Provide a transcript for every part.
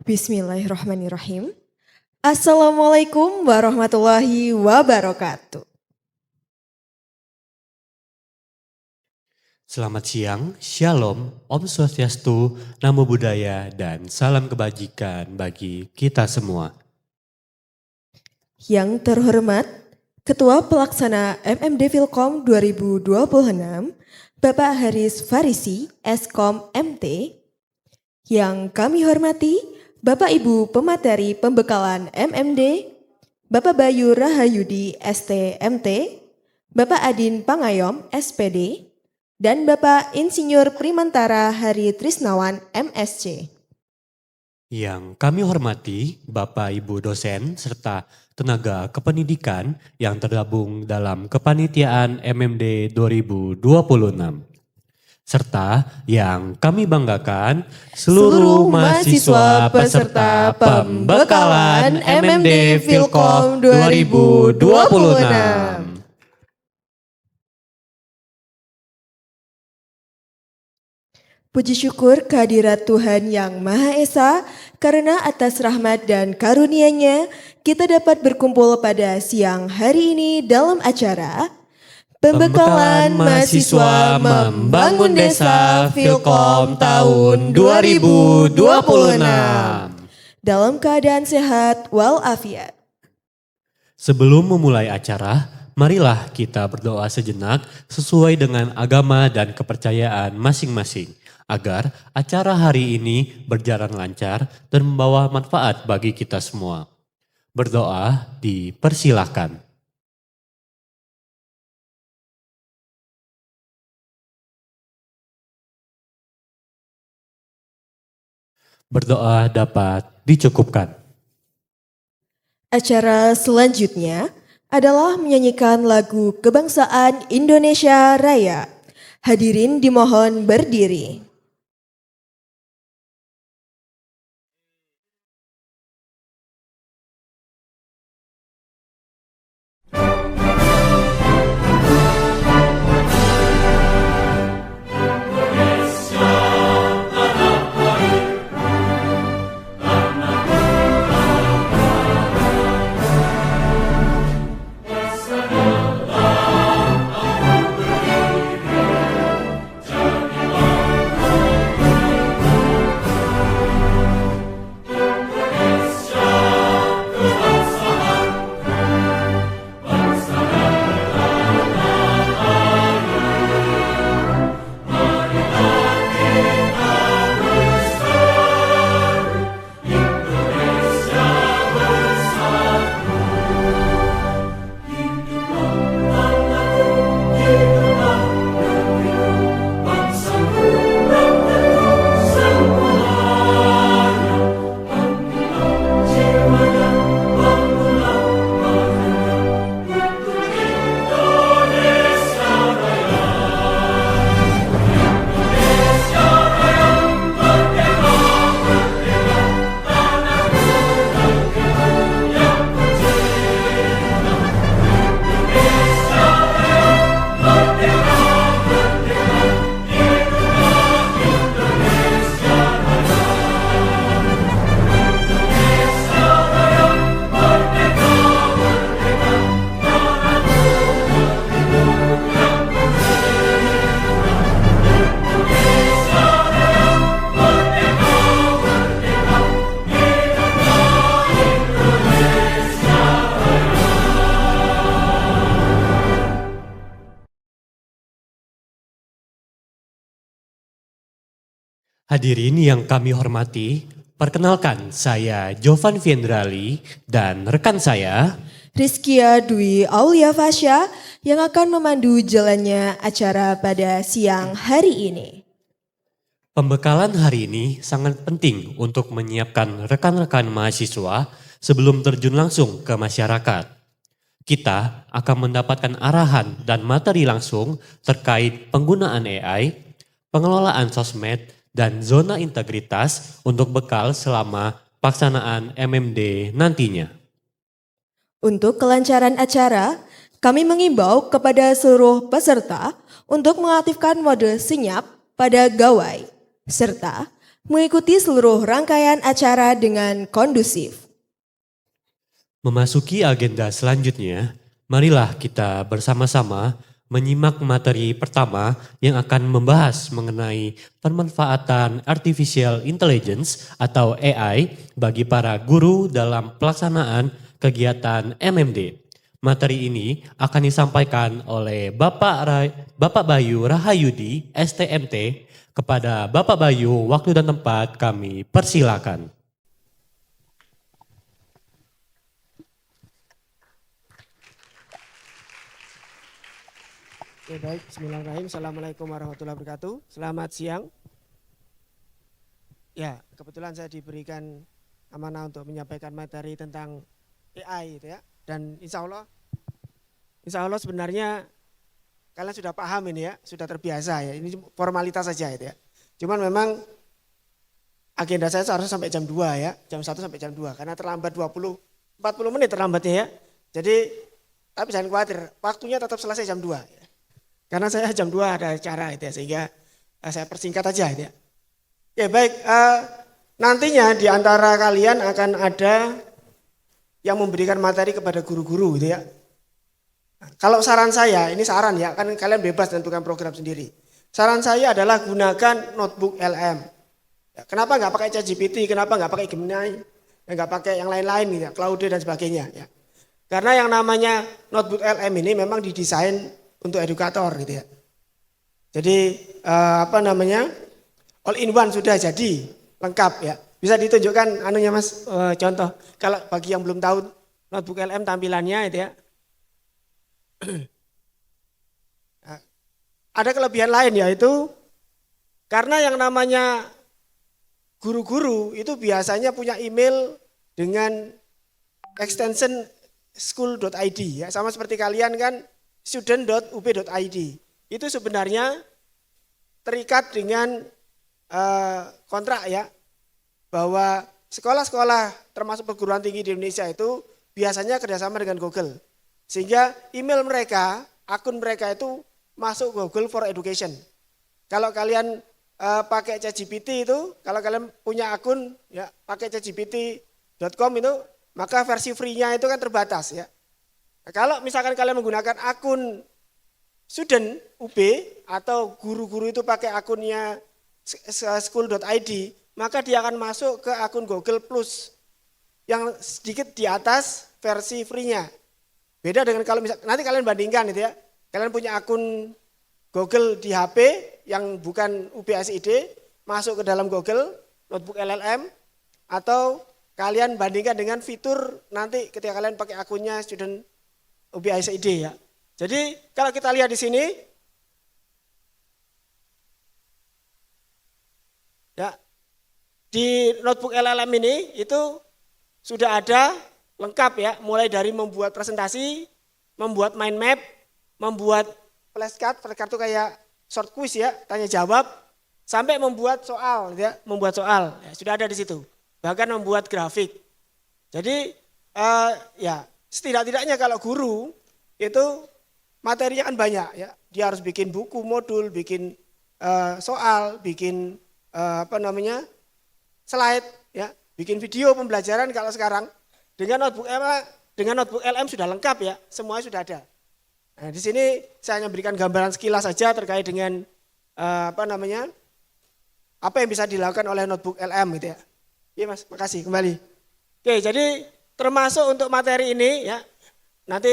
Bismillahirrahmanirrahim. Assalamualaikum warahmatullahi wabarakatuh. Selamat siang, Shalom, Om Swastiastu, Namo Buddhaya, dan salam kebajikan bagi kita semua. Yang terhormat, Ketua Pelaksana MMD Filkom 2026, Bapak Haris Farisi, Eskom MT. Yang kami hormati, Bapak Ibu Pemateri Pembekalan MMD, Bapak Bayu Rahayudi STMT, Bapak Adin Pangayom SPD, dan Bapak Insinyur Primantara Hari Trisnawan MSc. Yang kami hormati Bapak Ibu dosen serta tenaga kependidikan yang tergabung dalam kepanitiaan MMD 2026. Serta yang kami banggakan seluruh mahasiswa peserta pembekalan MMD Filkom 2026. Puji syukur kehadirat Tuhan Yang Maha Esa, karena atas rahmat dan karunia-Nya kita dapat berkumpul pada siang hari ini dalam acara Pembekalan Mahasiswa Membangun Desa Filkom tahun 2026 dalam keadaan sehat walafiat. Sebelum memulai acara, marilah kita berdoa sejenak sesuai dengan agama dan kepercayaan masing-masing, agar acara hari ini berjalan lancar dan membawa manfaat bagi kita semua. Berdoa dipersilahkan. Berdoa dapat dicukupkan. Acara selanjutnya adalah menyanyikan lagu kebangsaan Indonesia Raya. Hadirin dimohon berdiri. Hadirin yang kami hormati, perkenalkan saya Jovan Viendrali dan rekan saya Rizkia Dwi Aulia Fasya yang akan memandu jalannya acara pada siang hari ini. Pembekalan hari ini sangat penting untuk menyiapkan rekan-rekan mahasiswa sebelum terjun langsung ke masyarakat. Kita akan mendapatkan arahan dan materi langsung terkait penggunaan AI, pengelolaan sosmed, dan zona integritas untuk bekal selama pelaksanaan MMD nantinya. Untuk kelancaran acara, kami mengimbau kepada seluruh peserta untuk mengaktifkan mode senyap pada gawai, serta mengikuti seluruh rangkaian acara dengan kondusif. Memasuki agenda selanjutnya, marilah kita bersama-sama menyimak materi pertama yang akan membahas mengenai pemanfaatan artificial intelligence atau AI bagi para guru dalam pelaksanaan kegiatan MMD. Materi ini akan disampaikan oleh Bapak Bayu Rahayudi, STMT. Kepada Bapak Bayu, waktu dan tempat kami persilakan. Oke, baik, bismillahirrahmanirrahim. Assalamualaikum warahmatullahi wabarakatuh. Selamat siang. Ya, kebetulan saya diberikan amanah untuk menyampaikan materi tentang AI gitu ya. Dan insya Allah sebenarnya kalian sudah paham ini ya, sudah terbiasa ya. Ini formalitas saja itu ya. Cuman memang agenda saya seharusnya sampai jam 2 ya, jam 1 sampai jam 2 karena terlambat 40 menit terlambatnya ya. Jadi tapi jangan khawatir, waktunya tetap selesai jam 2 ya. Karena saya jam 2 ada acara gitu ya, sehingga saya persingkat aja gitu ya. Ya baik, nantinya di antara kalian akan ada yang memberikan materi kepada guru-guru gitu ya. Kalau saran saya, ini saran ya, kan kalian bebas tentukan program sendiri. Saran saya adalah gunakan notebook LM. Ya, kenapa nggak pakai ChatGPT, kenapa nggak pakai Gemini, nggak pakai yang lain-lain gitu ya, Claude dan sebagainya ya. Karena yang namanya notebook LM ini memang didesain untuk edukator gitu ya. Jadi all in one sudah jadi lengkap ya. Bisa ditunjukkan anunya Mas, contoh kalau bagi yang belum tahu notebook LM tampilannya itu ya. Ada kelebihan lain yaitu karena yang namanya guru-guru itu biasanya punya email dengan extension school.id ya, sama seperti kalian kan student.up.id. Itu sebenarnya terikat dengan kontrak ya, bahwa sekolah-sekolah termasuk perguruan tinggi di Indonesia itu biasanya kerjasama dengan Google. Sehingga email mereka, akun mereka itu masuk Google for Education. Kalau kalian pakai ChatGPT itu, kalau kalian punya akun ya pakai ChatGPT.com itu, maka versi free-nya itu kan terbatas ya. Nah, kalau misalkan kalian menggunakan akun student UB atau guru-guru itu pakai akunnya school.id, maka dia akan masuk ke akun Google Plus yang sedikit di atas versi free-nya. Beda dengan kalau nanti kalian bandingkan itu ya. Kalian punya akun Google di HP yang bukan UBSID, masuk ke dalam Google Notebook LLM, atau kalian bandingkan dengan fitur nanti ketika kalian pakai akunnya student UBSID ya. Jadi kalau kita lihat di sini ya, di Notebook LLM ini itu sudah ada lengkap ya, mulai dari membuat presentasi, membuat mind map, membuat flashcard itu kayak short quiz ya, tanya jawab, sampai membuat soal ya, ya, sudah ada di situ. Bahkan membuat grafik. Jadi ya setidak-tidaknya kalau guru itu materinya kan banyak ya, dia harus bikin buku modul, bikin soal, bikin slide ya, bikin video pembelajaran. Kalau sekarang dengan notebook LM sudah lengkap ya, semuanya sudah ada. Nah, di sini saya hanya berikan gambaran sekilas saja terkait dengan apa yang bisa dilakukan oleh notebook LM gitu ya. Iya Mas, makasih kembali. Oke, jadi termasuk untuk materi ini ya, nanti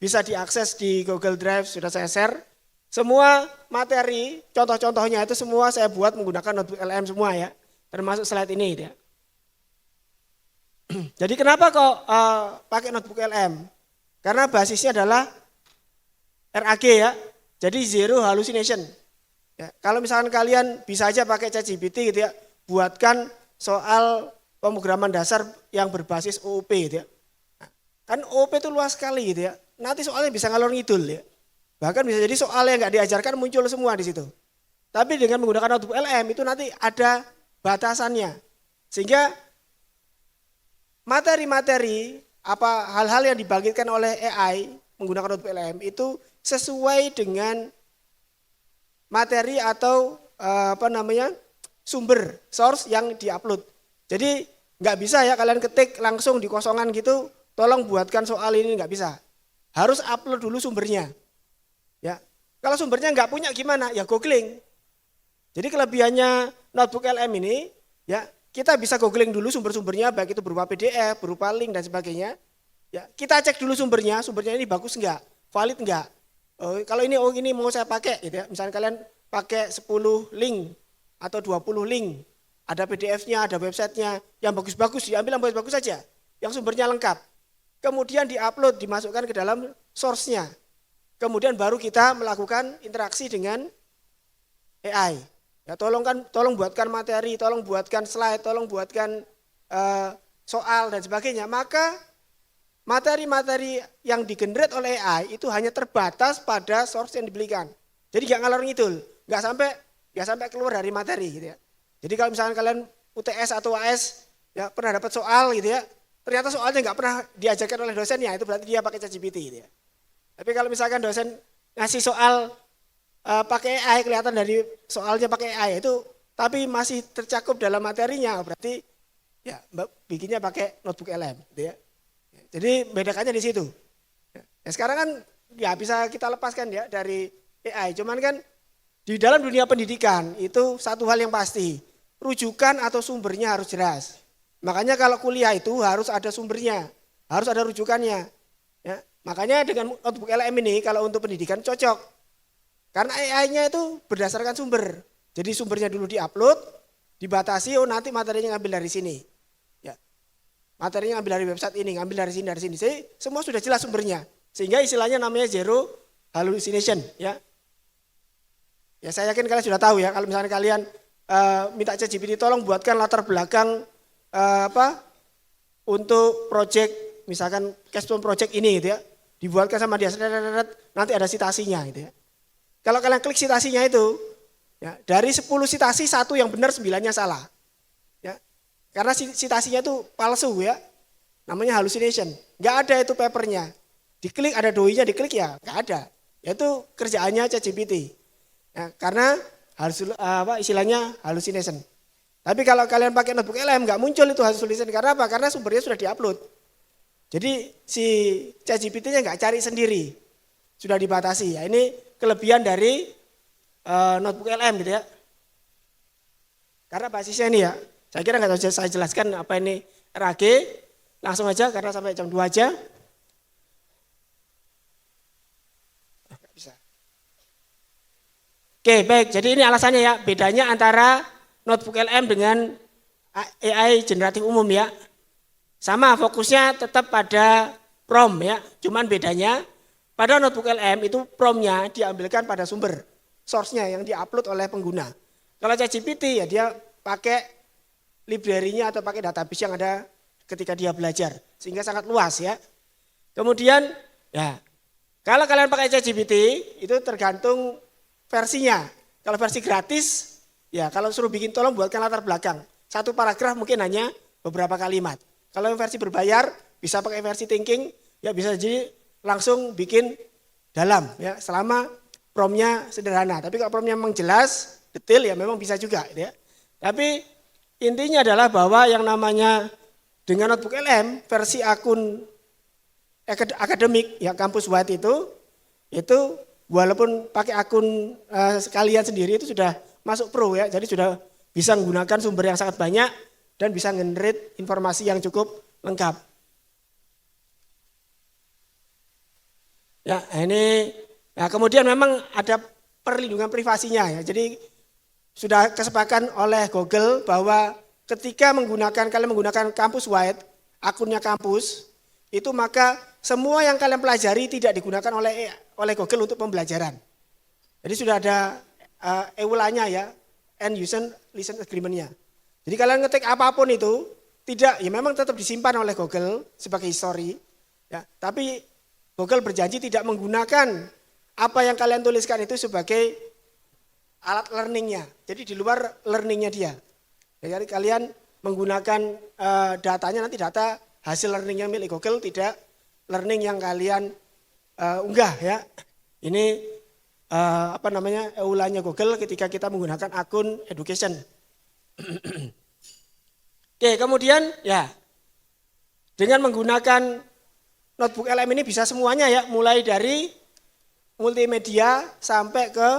bisa diakses di Google Drive, sudah saya share. Semua materi, contoh-contohnya itu semua saya buat menggunakan notebook LM semua ya, termasuk slide ini gitu ya. Jadi kenapa kok pakai notebook LM? Karena basisnya adalah RAG ya, jadi zero hallucination. Ya, kalau misalkan kalian bisa aja pakai ChatGPT gitu ya, buatkan soal pemrograman dasar yang berbasis OOP gitu ya. Nah, kan OOP itu luas sekali gitu ya, nanti soalnya bisa ngalor ngidul ya. Bahkan bisa jadi soal yang nggak diajarkan muncul semua di situ. Tapi dengan menggunakan notebook LM itu nanti ada batasannya, sehingga materi-materi hal-hal yang dibangkitkan oleh AI menggunakan notebook LM itu sesuai dengan materi atau sumber source yang diupload. Jadi nggak bisa ya kalian ketik langsung di kosongan gitu, tolong buatkan soal ini, nggak bisa. Harus upload dulu sumbernya. Ya, kalau sumbernya nggak punya gimana? Ya googling. Jadi kelebihannya notebook LM ini, ya kita bisa googling dulu sumber-sumbernya, baik itu berupa PDF, berupa link dan sebagainya. Ya, kita cek dulu sumbernya ini bagus nggak, valid nggak. Kalau ini mau saya pakai, gitu ya. Misalnya kalian pakai 10 link atau 20 link, ada PDF-nya, ada websitenya, yang bagus-bagus diambil yang bagus-bagus saja, yang sumbernya lengkap. Kemudian diupload, dimasukkan ke dalam source-nya. Kemudian baru kita melakukan interaksi dengan AI. Ya, tolong buatkan materi, tolong buatkan slide, tolong buatkan soal dan sebagainya. Maka materi-materi yang digenerate oleh AI itu hanya terbatas pada source yang dibelikan. Jadi nggak ngalor ngidul, nggak sampai keluar dari materi gitu ya. Jadi kalau misalnya kalian UTS atau AS ya pernah dapat soal gitu ya, ternyata soalnya nggak pernah diajarkan oleh dosennya, itu berarti dia pakai ChatGPT gitu ya. Tapi kalau misalkan dosen ngasih soal pakai AI, kelihatan dari soalnya pakai AI itu, tapi masih tercakup dalam materinya, berarti ya bikinnya pakai notebook LM gitu ya. Jadi bedakannya di situ. Ya, sekarang kan ya bisa kita lepaskan ya dari AI. Cuman kan di dalam dunia pendidikan itu satu hal yang pasti, rujukan atau sumbernya harus jelas. Makanya kalau kuliah itu harus ada sumbernya, harus ada rujukannya. Ya, makanya dengan notebook LM ini kalau untuk pendidikan cocok. Karena AI-nya itu berdasarkan sumber. Jadi sumbernya dulu diupload, dibatasi, nanti materinya ngambil dari sini. Materinya ngambil dari website ini, ngambil dari sini. Semua sudah jelas sumbernya. Sehingga istilahnya namanya zero hallucination. Ya, saya yakin kalian sudah tahu ya. Kalau misalnya kalian minta ChatGPT tolong buatkan latar belakang untuk project, misalkan capstone project ini gitu ya. Dibuatkan sama dia, nanti ada citasinya gitu ya. Kalau kalian klik citasinya itu, ya, dari 10 citasi 1 yang benar, 9-nya salah. Karena citasinya itu palsu ya, namanya hallucination. Nggak ada itu papernya. Diklik ada doi-nya, diklik ya nggak ada. Itu kerjaannya ChatGPT. Nah, karena istilahnya hallucination. Tapi kalau kalian pakai notebook LM nggak muncul itu hallucination. Karena apa? Karena sumbernya sudah diupload. Jadi si ChatGPT-nya nggak cari sendiri, sudah dibatasi. Ya, ini kelebihan dari notebook LM gitu ya. Karena basisnya ini ya. Saya kira nggak tahu saya jelaskan apa ini RAG, langsung aja karena sampai jam 2 aja. Nggak bisa. Oke baik, jadi ini alasannya ya, bedanya antara notebook LM dengan AI generatif umum ya. Sama fokusnya tetap pada prompt ya, cuman bedanya pada notebook LM itu promptnya diambilkan pada sumber, source-nya yang diupload oleh pengguna. Kalau ChatGPT ya dia pakai library-nya atau pakai database yang ada ketika dia belajar, sehingga sangat luas ya. Kemudian ya kalau kalian pakai ChatGPT itu tergantung versinya. Kalau versi gratis ya kalau suruh bikin tolong buatkan latar belakang, satu paragraf mungkin hanya beberapa kalimat. Kalau yang versi berbayar bisa pakai versi thinking ya bisa jadi langsung bikin dalam ya selama promptnya sederhana. Tapi kalau promptnya memang jelas detail ya memang bisa juga ya. Tapi intinya adalah bahwa yang namanya dengan notebook LM versi akun akademik ya kampus wide itu walaupun pakai akun sekalian sendiri itu sudah masuk pro ya. Jadi sudah bisa menggunakan sumber yang sangat banyak dan bisa generate informasi yang cukup lengkap. Ya, ini nah kemudian memang ada perlindungan privasinya ya. Jadi sudah kesepakatan oleh Google bahwa ketika kalian menggunakan kampus wide, akunnya kampus, itu maka semua yang kalian pelajari tidak digunakan oleh Google untuk pembelajaran. Jadi sudah ada EULA-nya ya, End User License Agreement-nya. Jadi kalian ngetik apapun itu, tidak, ya memang tetap disimpan oleh Google sebagai history, ya, tapi Google berjanji tidak menggunakan apa yang kalian tuliskan itu sebagai alat learningnya, jadi di luar learningnya dia. Jadi kalian menggunakan datanya nanti data hasil learningnya milik Google, tidak learning yang kalian unggah ya. Ini EULA-nya Google ketika kita menggunakan akun education. Oke, kemudian ya dengan menggunakan notebook LM ini bisa semuanya ya, mulai dari multimedia sampai ke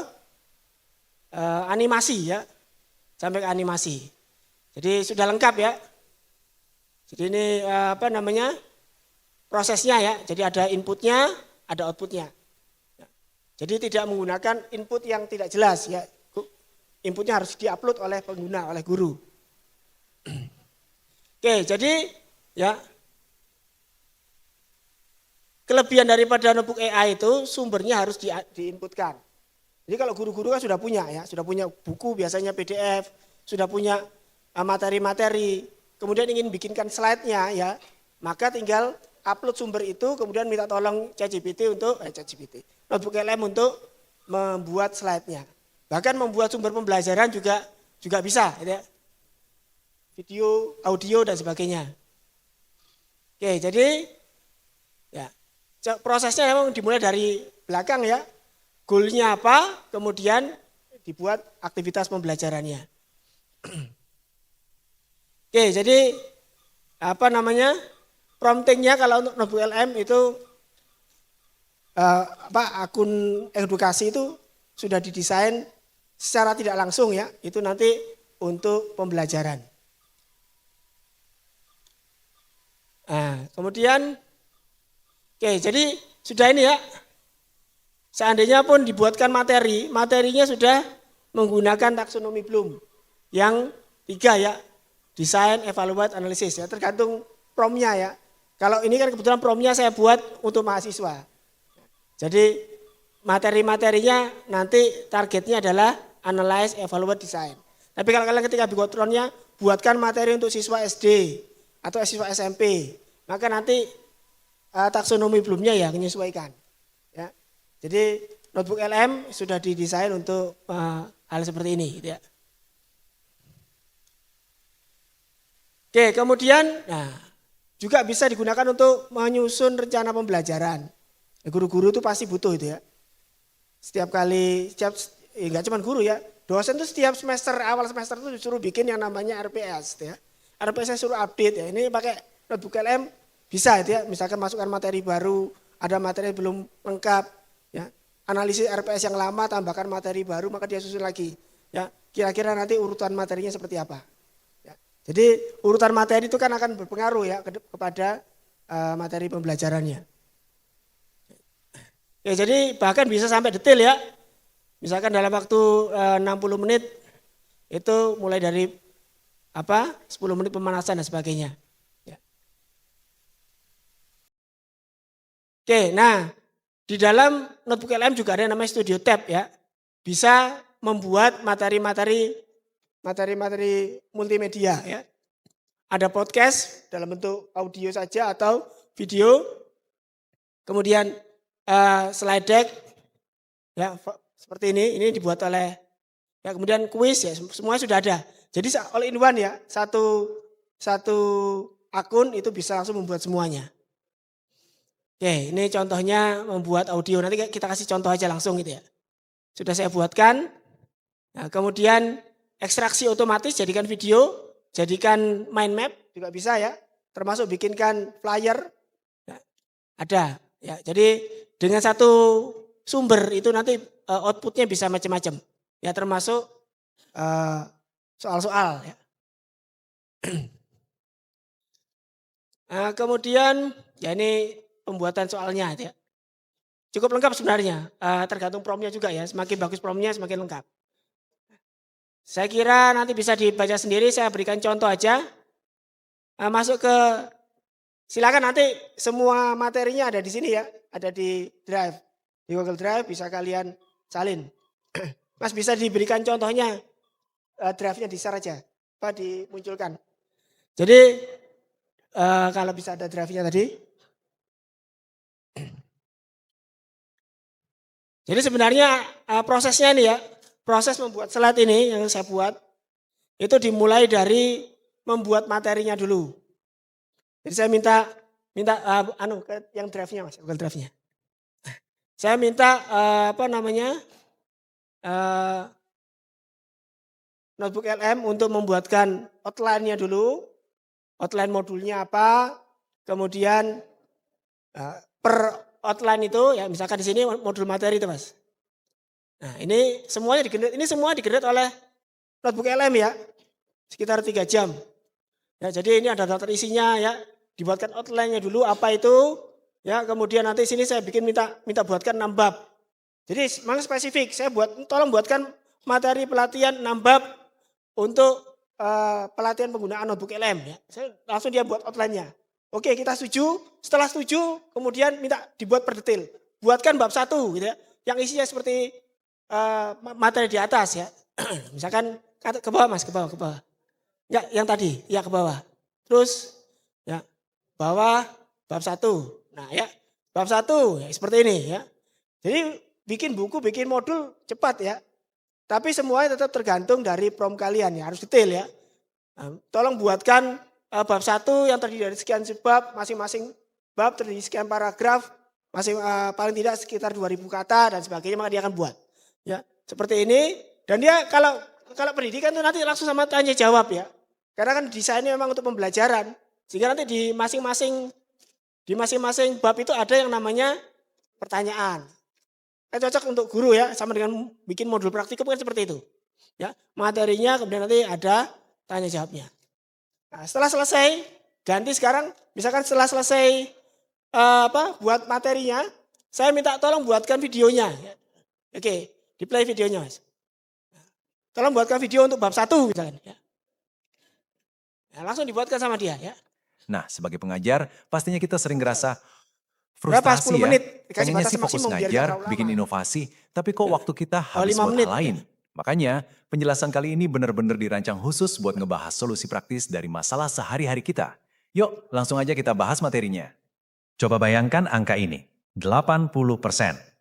animasi ya, sampai ke animasi. Jadi sudah lengkap ya. Jadi ini prosesnya ya. Jadi ada inputnya, ada outputnya. Jadi tidak menggunakan input yang tidak jelas ya. Inputnya harus diupload oleh pengguna, oleh guru. Oke, jadi ya kelebihan daripada notebook AI itu sumbernya harus diinputkan. Jadi kalau guru-guru kan sudah punya ya, sudah punya buku biasanya PDF, sudah punya materi-materi, kemudian ingin bikinkan slide-nya ya, maka tinggal upload sumber itu, kemudian minta tolong ChatGPT untuk notebook LM untuk membuat slide-nya. Bahkan membuat sumber pembelajaran juga bisa, gitu ya. Video, audio dan sebagainya. Oke, jadi ya prosesnya memang dimulai dari belakang ya. Goalnya apa, kemudian dibuat aktivitas pembelajarannya. Oke, jadi promptingnya kalau untuk notebook LM itu akun edukasi itu sudah didesain secara tidak langsung ya, itu nanti untuk pembelajaran. Nah, kemudian oke, jadi sudah ini ya. Seandainya pun dibuatkan materinya sudah menggunakan taksonomi Bloom yang 3 ya, desain, evaluate, analisis ya, tergantung promnya ya. Kalau ini kan kebetulan promnya saya buat untuk mahasiswa. Jadi materi-materinya nanti targetnya adalah analyze, evaluate, design. Tapi kalau kalian ketika buat promnya, buatkan materi untuk siswa SD atau siswa SMP, maka nanti taksonomi Bloomnya ya menyesuaikan. Ya. Jadi notebook LM sudah didesain untuk hal seperti ini, gitu ya. Oke, kemudian juga bisa digunakan untuk menyusun rencana pembelajaran. Guru-guru itu pasti butuh itu ya. Enggak cuma guru ya, dosen itu setiap semester, awal semester itu disuruh bikin yang namanya RPS ya. RPS suruh update ya, ini pakai notebook LM bisa itu ya, misalkan masukkan materi baru, ada materi belum lengkap ya. Analisis RPS yang lama, tambahkan materi baru, maka dia susun lagi ya. Kira-kira nanti urutan materinya seperti apa. Ya. Jadi urutan materi itu kan akan berpengaruh ya kepada materi pembelajarannya. Ya, jadi bahkan bisa sampai detail ya. Misalkan dalam waktu 60 menit itu mulai dari 10 menit pemanasan dan sebagainya. Ya. Oke, nah di dalam notebook LM juga ada yang namanya Studio Tab ya. Bisa membuat materi-materi multimedia ya. Ada podcast dalam bentuk audio saja atau video. Kemudian slide deck ya seperti ini dibuat oleh ya, kemudian kuis ya, semuanya sudah ada. Jadi all in one ya, satu akun itu bisa langsung membuat semuanya. Oke, ini contohnya membuat audio, nanti kita kasih contoh aja langsung gitu ya. Sudah saya buatkan. Nah, kemudian ekstraksi otomatis, jadikan video, jadikan mind map juga bisa ya, termasuk bikinkan flyer. Nah, ada ya. Jadi dengan satu sumber itu nanti outputnya bisa macam-macam. Ya termasuk soal-soal ya. Nah, kemudian ya ini pembuatan soalnya ya. Cukup lengkap sebenarnya, tergantung promnya juga ya. Semakin bagus promnya semakin lengkap. Saya kira nanti bisa dibaca sendiri, saya berikan contoh aja. Masuk ke, silakan nanti semua materinya ada di sini ya. Ada di Drive, di Google Drive bisa kalian salin. Mas bisa diberikan contohnya, drive-nya di-share aja, dimunculkan. Jadi kalau bisa ada drive-nya tadi. Jadi sebenarnya prosesnya ini ya, proses membuat slide ini yang saya buat, itu dimulai dari membuat materinya dulu. Jadi saya minta yang drive-nya Mas, Google Drive-nya. Saya minta notebook LM untuk membuatkan outline-nya dulu. Outline modulnya apa, kemudian per outline itu ya misalkan di sini modul materi itu Mas. Nah ini semuanya digenerate oleh notebook LM ya, sekitar 3 jam. Ya, jadi ini ada daftar isinya ya, dibuatkan outline-nya dulu apa itu, ya kemudian nanti sini saya bikin minta buatkan 6 bab. Jadi memang spesifik, tolong buatkan materi pelatihan 6 bab untuk pelatihan penggunaan notebook LM ya. Saya langsung dia buat outline-nya. Oke, kita setuju. Setelah setuju, kemudian minta dibuat per detail. Buatkan bab 1 gitu ya. Yang isinya seperti materi di atas ya. Misalkan ke bawah Mas, ke bawah. Ya, yang tadi, ya ke bawah. Terus ya, bawah bab 1. Nah, ya, bab 1 ya seperti ini ya. Jadi bikin buku, bikin modul cepat ya. Tapi semuanya tetap tergantung dari prompt kalian ya, harus detail ya. Nah, tolong buatkan bab 1 yang terdiri dari sekian bab, masing-masing bab terdiri dari sekian paragraf, paling tidak sekitar 2000 kata dan sebagainya, maka dia akan buat. Ya, seperti ini. Dan dia kalau pendidikan itu nanti langsung sama tanya jawab ya. Karena kan desainnya memang untuk pembelajaran. Sehingga nanti di masing-masing bab itu ada yang namanya pertanyaan. Cocok untuk guru ya, sama dengan bikin modul praktikum kan seperti itu. Ya, materinya kemudian nanti ada tanya jawabnya. Nah, setelah selesai, ganti sekarang, misalkan setelah selesai buat materinya, saya minta tolong buatkan videonya. Oke, di play videonya Mas. Tolong buatkan video untuk bab 1 misalkan. Ya. Nah, langsung dibuatkan sama dia ya. Nah, sebagai pengajar, pastinya kita sering ngerasa Berapa? frustrasi 10 ya. menit. Dikasih Pengennya batas sih fokus maksimum biar ngajar, nggak terlalu bikin lama. inovasi, tapi kok waktu kita habis 5 buat menit. hal lain. Makanya, penjelasan kali ini benar-benar dirancang khusus buat ngebahas solusi praktis dari masalah sehari-hari kita. Yuk, langsung aja kita bahas materinya. Coba bayangkan angka ini, 80%.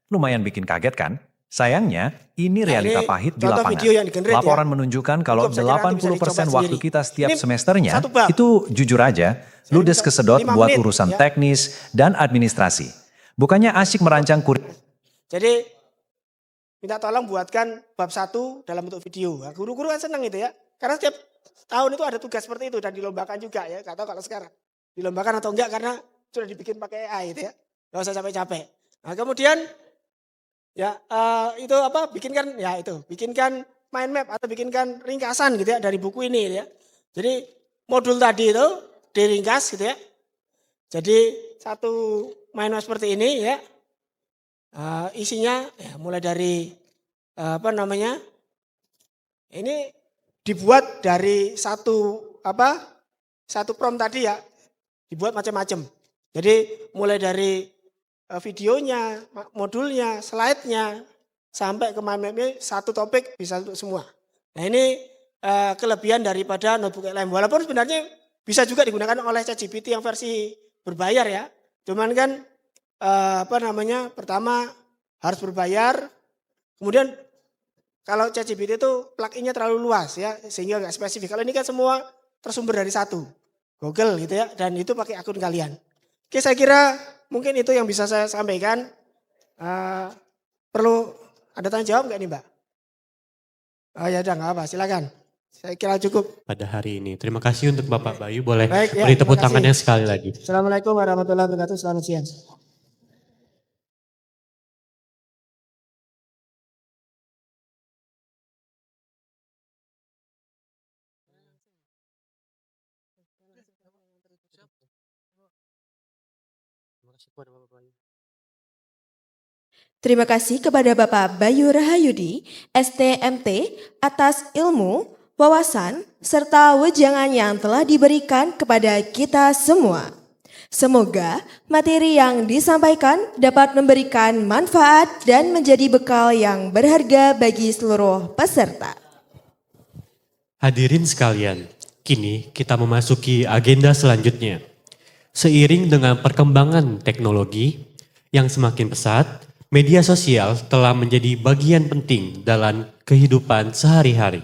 Lumayan bikin kaget kan? Sayangnya, ini Nah, realita ini pahit di contoh lapangan. video yang di-generate ya. Laporan menunjukkan kalau Cukup, saya kira nanti bisa 80% dicoba waktu sendiri. kita setiap Ini semesternya, satu bab. itu jujur aja, ludes kesedot 5 buat menit, urusan ya. teknis dan administrasi. Bukannya asyik merancang kurikulum. Jadi minta tolong buatkan bab 1 dalam bentuk video. Nah, guru-guru kan senang itu ya. Karena setiap tahun itu ada tugas seperti itu dan dilombakan juga ya. Gak tahu kalau sekarang dilombakan atau enggak karena sudah dibikin pakai AI itu ya. Gak usah capek-capek. Nah kemudian ya itu bikinkan mind map atau bikinkan ringkasan gitu ya dari buku ini ya. Jadi modul tadi itu diringkas gitu ya. Jadi satu mind map seperti ini ya. Isinya ya, mulai dari ini dibuat dari satu prompt tadi ya, dibuat macam-macam. Jadi mulai dari videonya, modulnya, slide-nya, sampai ke mind map-nya satu topik bisa untuk semua. Nah ini kelebihan daripada notebook LM. Walaupun sebenarnya bisa juga digunakan oleh ChatGPT yang versi berbayar ya. Cuman kan pertama harus berbayar. Kemudian kalau ChatGPT itu plug-in-nya terlalu luas ya, sehingga nggak spesifik. Kalau ini kan semua tersumber dari satu, Google gitu ya, dan itu pakai akun kalian. Oke, saya kira mungkin itu yang bisa saya sampaikan. Perlu ada tanya jawab nggak nih Mbak? Oh ya udah nggak apa, silakan. Saya kira cukup. Pada hari ini. Terima kasih untuk Bapak Bayu. Boleh Baik, ya, beri tepuk terima kasih. tangannya sekali lagi. Assalamualaikum warahmatullahi wabarakatuh. Selamat siang. Terima kasih kepada Bapak Bayu Rahayudi, STMT, atas ilmu, wawasan, serta wejangan yang telah diberikan kepada kita semua. Semoga materi yang disampaikan dapat memberikan manfaat dan menjadi bekal yang berharga bagi seluruh peserta. Hadirin sekalian, kini kita memasuki agenda selanjutnya. Seiring dengan perkembangan teknologi yang semakin pesat, media sosial telah menjadi bagian penting dalam kehidupan sehari-hari,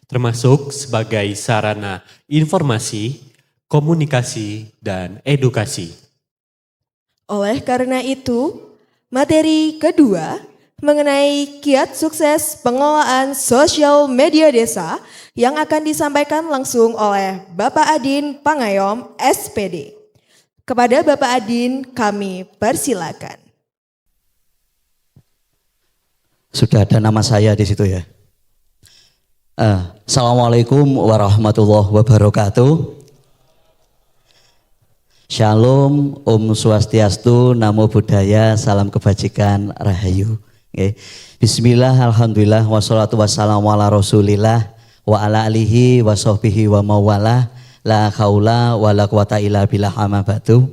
termasuk sebagai sarana informasi, komunikasi, dan edukasi. Oleh karena itu, materi kedua, mengenai kiat sukses pengelolaan sosial media desa yang akan disampaikan langsung oleh Bapak Adin Pangayom, SPD. Kepada Bapak Adin kami persilakan. Sudah ada nama saya di situ ya. Assalamualaikum warahmatullahi wabarakatuh. Shalom, Om Swastiastu, Namo Buddhaya, Salam Kebajikan, Rahayu. Okay. Bismillah, Alhamdulillah, wassalatu wassalamu ala Rasulillah, wa ala alihi wa sahbihi wa mawalah, la haula wa la quwata illa billah amma ba'du.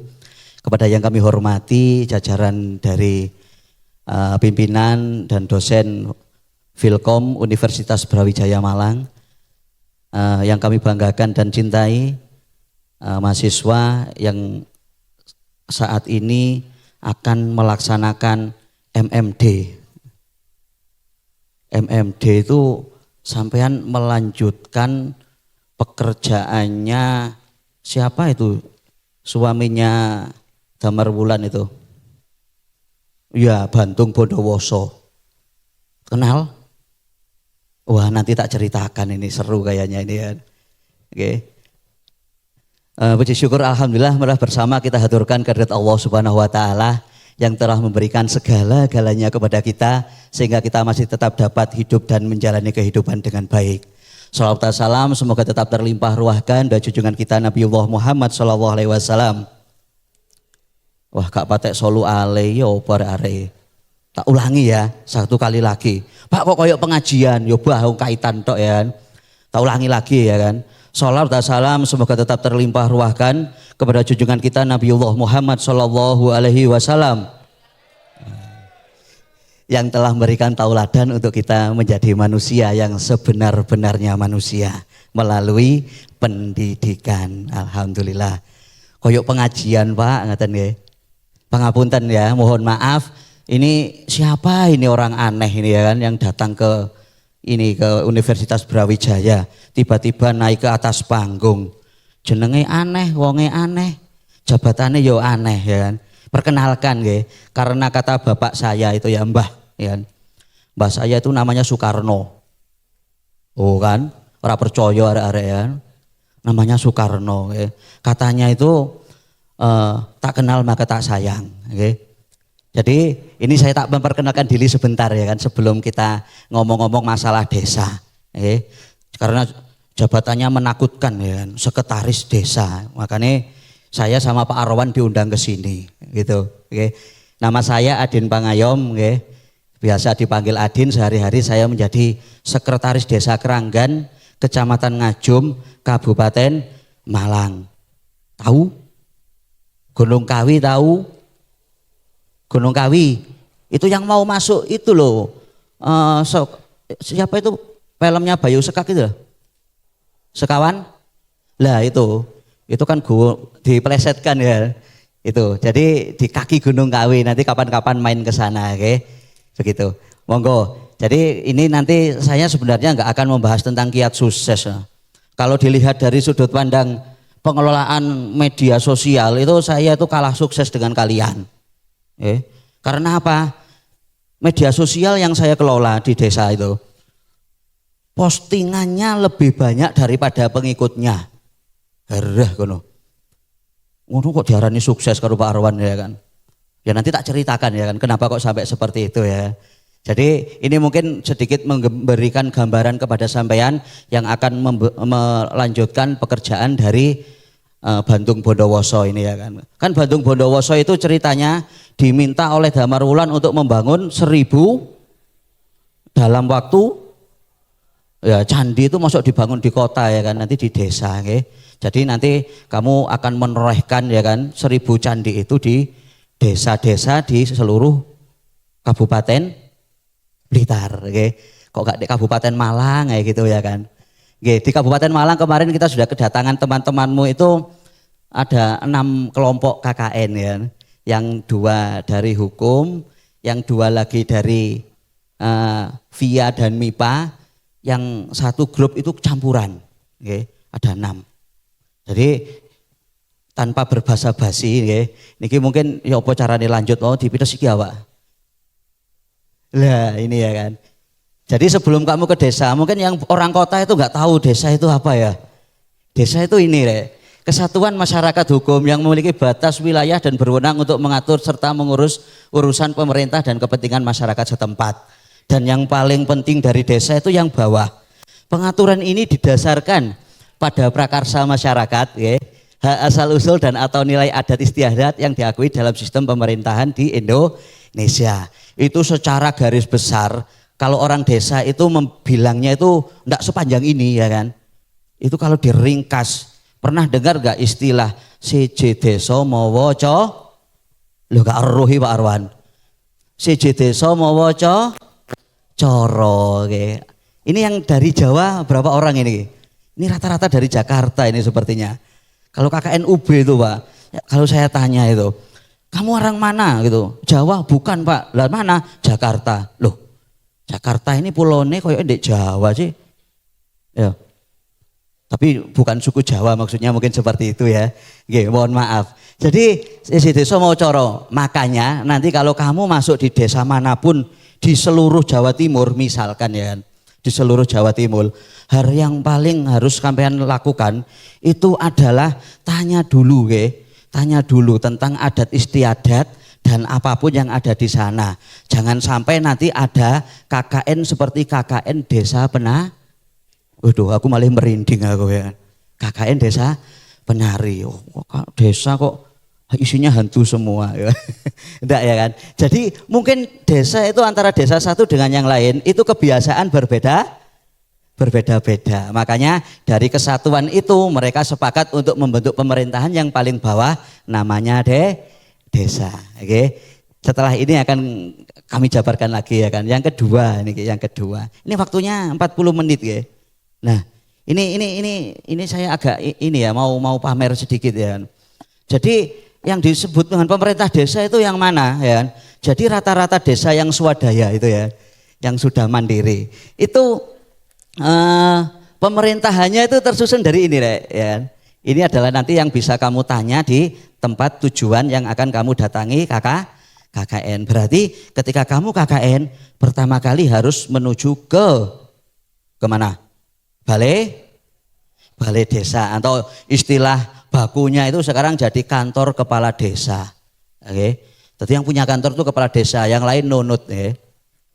Kepada yang kami hormati, jajaran dari pimpinan dan dosen Filkom Universitas Brawijaya Malang, yang kami banggakan dan cintai, mahasiswa yang saat ini akan melaksanakan MMD. MMD itu sampean melanjutkan pekerjaannya siapa itu? Suaminya Damar Wulan itu. Ya, Bantung Bondowoso. Kenal? Wah, nanti tak ceritakan, ini seru kayaknya ini ya. Oke. Puji syukur alhamdulillah bersama kita haturkan kehadirat Allah Subhanahu wa taala yang telah memberikan segala-galanya kepada kita sehingga kita masih tetap dapat hidup dan menjalani kehidupan dengan baik. Shalawat dan salam semoga tetap terlimpah ruahkan dan junjungan kita Nabiullah Muhammad sallallahu alaihi wasallam. Wah, Kak Patek solu ale yo are. Tak ulangi ya, satu kali lagi. Pak kok koyok pengajian, yo bah kaitan tok ya. Tak ulangi lagi ya kan. Shalawat dan salam semoga tetap terlimpah ruahkan kepada junjungan kita Nabiullah Muhammad sallallahu alaihi wasallam yang telah memberikan tauladan untuk kita menjadi manusia yang sebenar-benarnya manusia melalui pendidikan. Alhamdulillah. Koyok pengajian Pak, ngaten nggih. Pangapunten ya, mohon maaf. Ini siapa ini orang aneh ini ya kan yang datang ke Universitas Brawijaya, tiba-tiba naik ke atas panggung. Jenenge aneh, wonge aneh, jabatannya yo aneh ya kan. Perkenalkan nggih, karena kata bapak saya itu ya Mbah ya kan. Mbah saya itu namanya Soekarno. Oh kan, ora percaya arek-arek ya. Namanya Soekarno ya. Katanya itu tak kenal maka tak sayang, nggih. Jadi ini saya tak memperkenalkan diri sebentar ya kan sebelum kita ngomong-ngomong masalah desa, karena jabatannya menakutkan ya kan, sekretaris desa. Makanya saya sama Pak Arwan diundang ke sini, gitu. Nama saya Adin Pangayom, biasa dipanggil Adin. Sehari-hari saya menjadi sekretaris desa Keranggan, Kecamatan Ngajum, Kabupaten Malang. Tahu? Gunung Kawi tahu? Gunung Kawi itu yang mau masuk itu loh, siapa itu filmnya Bayu Sekak itu loh, Sekawan lah itu kan dipelesetkan ya itu. Jadi di kaki Gunung Kawi, nanti kapan-kapan main ke sana, oke? Begitu, monggo. Jadi ini nanti saya sebenarnya nggak akan membahas tentang kiat sukses. Kalau dilihat dari sudut pandang pengelolaan media sosial itu saya itu kalah sukses dengan kalian. Karena apa? Media sosial yang saya kelola di desa itu postingannya lebih banyak daripada pengikutnya. Herah kono. Ngono kok diarani sukses karo Pak Arwan ya kan. Ya nanti tak ceritakan ya kan kenapa kok sampai seperti itu ya. Jadi ini mungkin sedikit memberikan gambaran kepada sampean yang akan melanjutkan pekerjaan dari Bantung Bondowoso ini ya kan. Kan Bantung Bondowoso itu ceritanya diminta oleh Damar Wulan untuk membangun 1000 dalam waktu ya, candi itu masuk dibangun di kota ya kan, nanti di desa okay? Jadi nanti kamu akan menorehkan ya kan 1000 candi itu di desa-desa di seluruh Kabupaten Blitar okay? Kok gak di Kabupaten Malang kayak gitu ya kan. Okay, di Kabupaten Malang kemarin kita sudah kedatangan teman-temanmu itu ada 6 kelompok KKN ya. Yang 2 dari hukum, yang 2 lagi dari VIA dan MIPA, yang 1 grup itu campuran, ada 6. Jadi tanpa berbasa-basi, niki mungkin ya apa carane lanjut mau dipites iki ya Pak. Lah ini ya kan. Jadi sebelum kamu ke desa, mungkin yang orang kota itu nggak tahu desa itu apa ya. Desa itu ini kesatuan masyarakat hukum yang memiliki batas wilayah dan berwenang untuk mengatur serta mengurus urusan pemerintah dan kepentingan masyarakat setempat. Dan yang paling penting dari desa itu yang bawah. Pengaturan ini didasarkan pada prakarsa masyarakat, hak asal usul dan atau nilai adat istiadat yang diakui dalam sistem pemerintahan di Indonesia. Itu secara garis besar, kalau orang desa itu bilangnya itu enggak sepanjang ini ya kan. Itu kalau diringkas, pernah dengar gak istilah siji desa mawa lho gak rohi Pak Arwan. Siji desa mawa coro. Ini yang dari Jawa berapa orang ini? Ini rata-rata dari Jakarta ini sepertinya. Kalau KKN UB itu Pak, kalau saya tanya itu, kamu orang mana gitu? Jawa bukan Pak, lah mana? Jakarta. Loh, Jakarta ini pulaunya koyo di Jawa sih. Ya. Tapi bukan suku Jawa maksudnya mungkin seperti itu ya. Oke, mohon maaf. Jadi si desa mau coro, makanya nanti kalau kamu masuk di desa manapun di seluruh Jawa Timur misalkan ya kan, di seluruh Jawa Timur, hal yang paling harus kalian lakukan itu adalah tanya dulu tentang adat istiadat dan apapun yang ada di sana. Jangan sampai nanti ada KKN seperti KKN Desa Waduh, aku malah merinding aku ya. KKN Desa Penari. Oh, desa kok isinya hantu semua ya. Enggak ya kan. Jadi mungkin desa itu antara desa satu dengan yang lain itu kebiasaan berbeda-beda. Makanya dari kesatuan itu mereka sepakat untuk membentuk pemerintahan yang paling bawah namanya desa. Oke. Setelah ini akan kami jabarkan lagi ya kan. Yang kedua. Ini waktunya 40 menit ya. Nah, ini saya agak ini ya mau pamer sedikit ya. Jadi yang disebut dengan pemerintah desa itu yang mana ya? Jadi rata-rata desa yang swadaya itu ya, yang sudah mandiri. Itu pemerintahannya itu tersusun dari ini ya. Ini adalah nanti yang bisa kamu tanya di tempat tujuan yang akan kamu datangi KKN. Berarti ketika kamu KKN pertama kali harus menuju kemana? Balai desa atau istilah bakunya itu sekarang jadi kantor kepala desa. Oke. Jadi yang punya kantor itu kepala desa, yang lain nunut ya.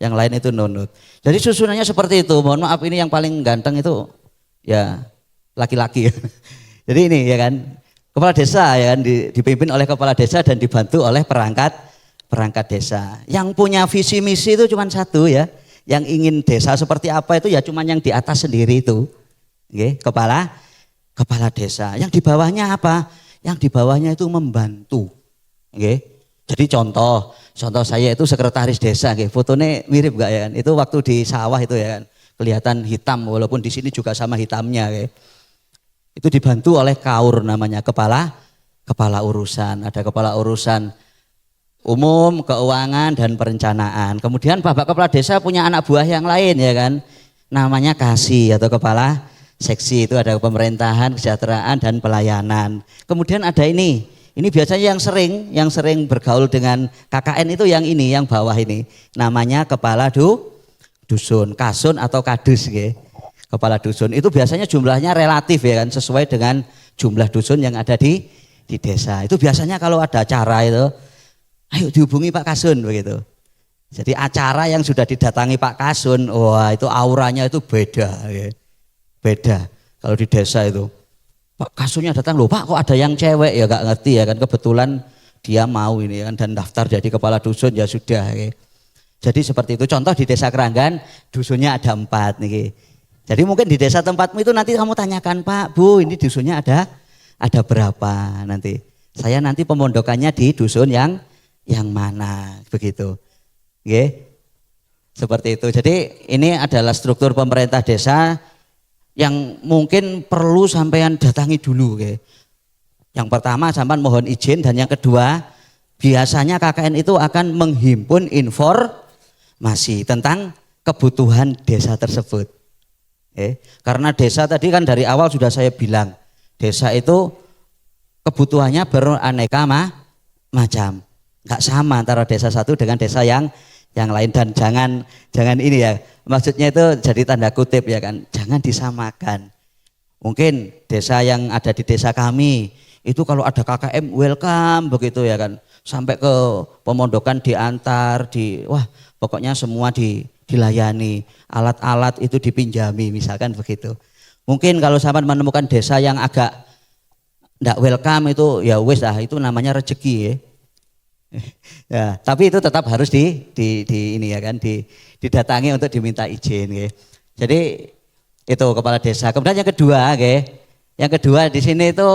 Yang lain itu nunut. Jadi susunannya seperti itu. Mohon maaf ini yang paling ganteng itu ya laki-laki. Jadi ini ya kan kepala desa ya kan dipimpin oleh kepala desa dan dibantu oleh perangkat desa. Yang punya visi misi itu cuma satu ya. Yang ingin desa seperti apa itu ya cuman yang di atas sendiri itu. Oke, kepala desa. Yang di bawahnya apa? Yang di bawahnya itu membantu. Oke. Jadi contoh saya itu sekretaris desa, oke. Fotonya mirip enggak ya kan? Itu waktu di sawah itu ya kan. Kelihatan hitam walaupun di sini juga sama hitamnya, oke. Itu dibantu oleh kaur namanya kepala urusan. Ada kepala urusan umum, keuangan dan perencanaan. Kemudian Bapak Kepala Desa punya anak buah yang lain ya kan. Namanya kasih atau kepala seksi, itu ada pemerintahan, kesejahteraan dan pelayanan. Kemudian ada ini biasanya yang sering bergaul dengan KKN itu yang ini, yang bawah ini. Namanya kepala dusun, kasun atau kadus ya. Kepala dusun itu biasanya jumlahnya relatif ya kan, sesuai dengan jumlah dusun yang ada di desa. Itu biasanya kalau ada acara itu ayo dihubungi Pak Kasun begitu. Jadi acara yang sudah didatangi Pak Kasun, wah itu auranya itu beda. Ya. Beda kalau di desa itu. Pak Kasunnya datang loh Pak kok ada yang cewek ya gak ngerti ya kan. Kebetulan dia mau ini kan dan daftar jadi kepala dusun ya sudah. Ya. Jadi seperti itu. Contoh di desa Keranggan dusunnya ada 4 nih. Jadi mungkin di desa tempatmu itu nanti kamu tanyakan Pak Bu ini dusunnya ada berapa nanti. Saya nanti pemondokannya di dusun yang mana begitu. Oke. Seperti itu. Jadi ini adalah struktur pemerintah desa yang mungkin perlu sampean datangi dulu. Oke. Yang pertama sampean mohon izin dan yang kedua biasanya KKN itu akan menghimpun informasi tentang kebutuhan desa tersebut. Karena desa tadi kan dari awal sudah saya bilang desa itu kebutuhannya beraneka macam. Enggak sama antara desa satu dengan desa yang yang lain, dan jangan ini ya, maksudnya itu jadi tanda kutip ya kan, jangan disamakan. Mungkin desa yang ada di desa kami itu kalau ada KKM welcome begitu ya kan, sampai ke pemondokan diantar, wah pokoknya semua dilayani, alat-alat itu dipinjami misalkan begitu. Mungkin kalau sampai menemukan desa yang agak ndak welcome itu ya wis lah, itu namanya rezeki ya. Ya, tapi itu tetap harus ini ya kan, didatangi untuk diminta izin ya. Jadi itu kepala desa. Kemudian yang kedua, yang kedua di sini itu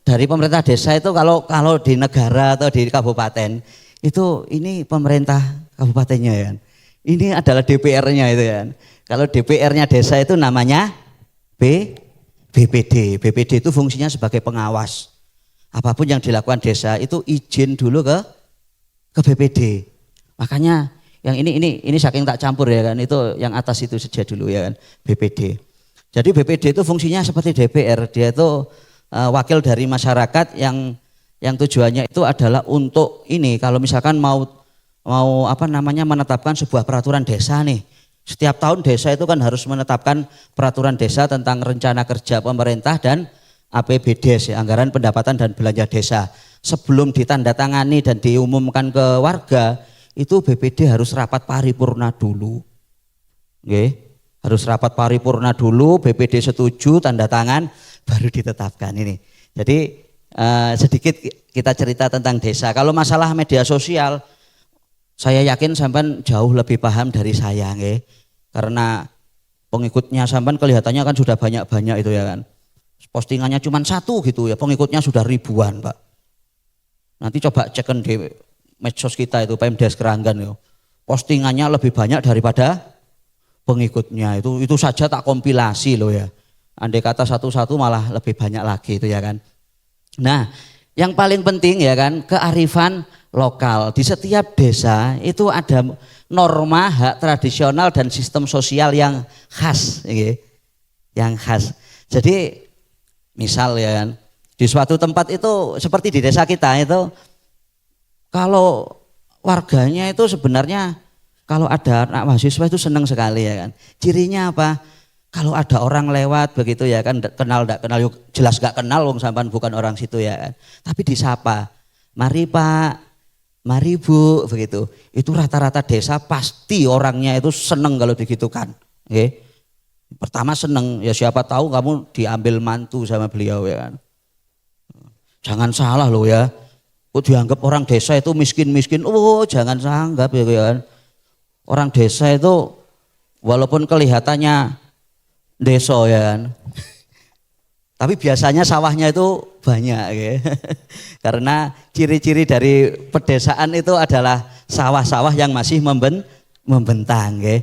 dari pemerintah desa itu kalau di negara atau di kabupaten itu ini pemerintah kabupatennya ya. Ini adalah DPR-nya itu ya. Kalau DPR-nya desa itu namanya BPD. BPD itu fungsinya sebagai pengawas. Apapun yang dilakukan desa itu izin dulu ke BPD. Makanya yang ini saking tak campur ya kan, itu yang atas itu saja dulu ya kan, BPD. Jadi BPD itu fungsinya seperti DPR, dia itu wakil dari masyarakat yang tujuannya itu adalah untuk ini, kalau misalkan mau menetapkan sebuah peraturan desa nih. Setiap tahun desa itu kan harus menetapkan peraturan desa tentang rencana kerja pemerintah dan APBDes, ya, anggaran pendapatan dan belanja desa. Sebelum ditandatangani dan diumumkan ke warga, itu BPD harus rapat paripurna dulu. Oke. Harus rapat paripurna dulu, BPD setuju, tanda tangan, baru ditetapkan ini. Jadi sedikit kita cerita tentang desa. Kalau masalah media sosial, saya yakin sampean jauh lebih paham dari saya, karena pengikutnya sampean kelihatannya kan sudah banyak-banyak itu ya kan. Postingannya cuma satu gitu ya, pengikutnya sudah ribuan Pak. Nanti coba ceken di medsos kita itu Pemdes Keranggan ya. Postingannya lebih banyak daripada pengikutnya, itu saja tak kompilasi loh ya. Andai kata satu-satu malah lebih banyak lagi itu ya kan. Nah, yang paling penting ya kan, kearifan lokal. Di setiap desa itu ada norma hak tradisional dan sistem sosial yang khas, yang khas. Jadi misal ya kan, di suatu tempat itu seperti di desa kita itu, kalau warganya itu sebenarnya kalau ada anak mahasiswa itu senang sekali ya kan. Cirinya apa? Kalau ada orang lewat begitu ya kan, kenal enggak kenal, jelas enggak kenal wong sampean bukan orang situ ya kan. Tapi disapa, "Mari Pak, mari Bu," begitu. Itu rata-rata desa pasti orangnya itu senang kalau digitukan. Nggih. Pertama senang, ya siapa tahu kamu diambil mantu sama beliau ya kan. Jangan salah loh ya. Kok dianggap orang desa itu miskin-miskin. Oh, jangan sanggap ya kan. Orang desa itu walaupun kelihatannya desa ya kan, tapi biasanya sawahnya itu banyak ya. Karena ciri-ciri dari pedesaan itu adalah sawah-sawah yang masih membentang ya.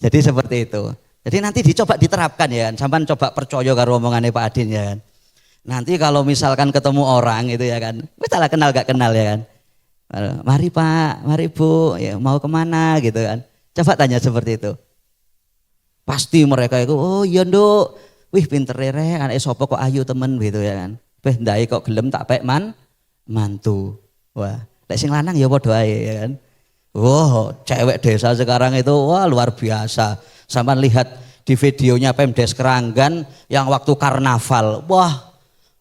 Jadi seperti itu. Jadi nanti dicoba diterapkan ya kan, sampean coba percaya karo omongannya Pak Adin ya kan. Nanti kalau misalkan ketemu orang itu ya kan, wis tak kenal gak kenal ya kan. "Mari Pak, mari Bu, ya mau kemana?" gitu kan. Coba tanya seperti itu. Pasti mereka itu, "Oh iya Nduk, wih pinter rere, anak sopo kok ayu temen," gitu ya kan. "Beh ndai kok gelem tak pek mantu." Wah, lek sing lanang ya padha ae ya kan. Wah, cewek desa sekarang itu wah luar biasa. Sampai lihat di videonya Pemdes Keranggan yang waktu karnaval. Wah,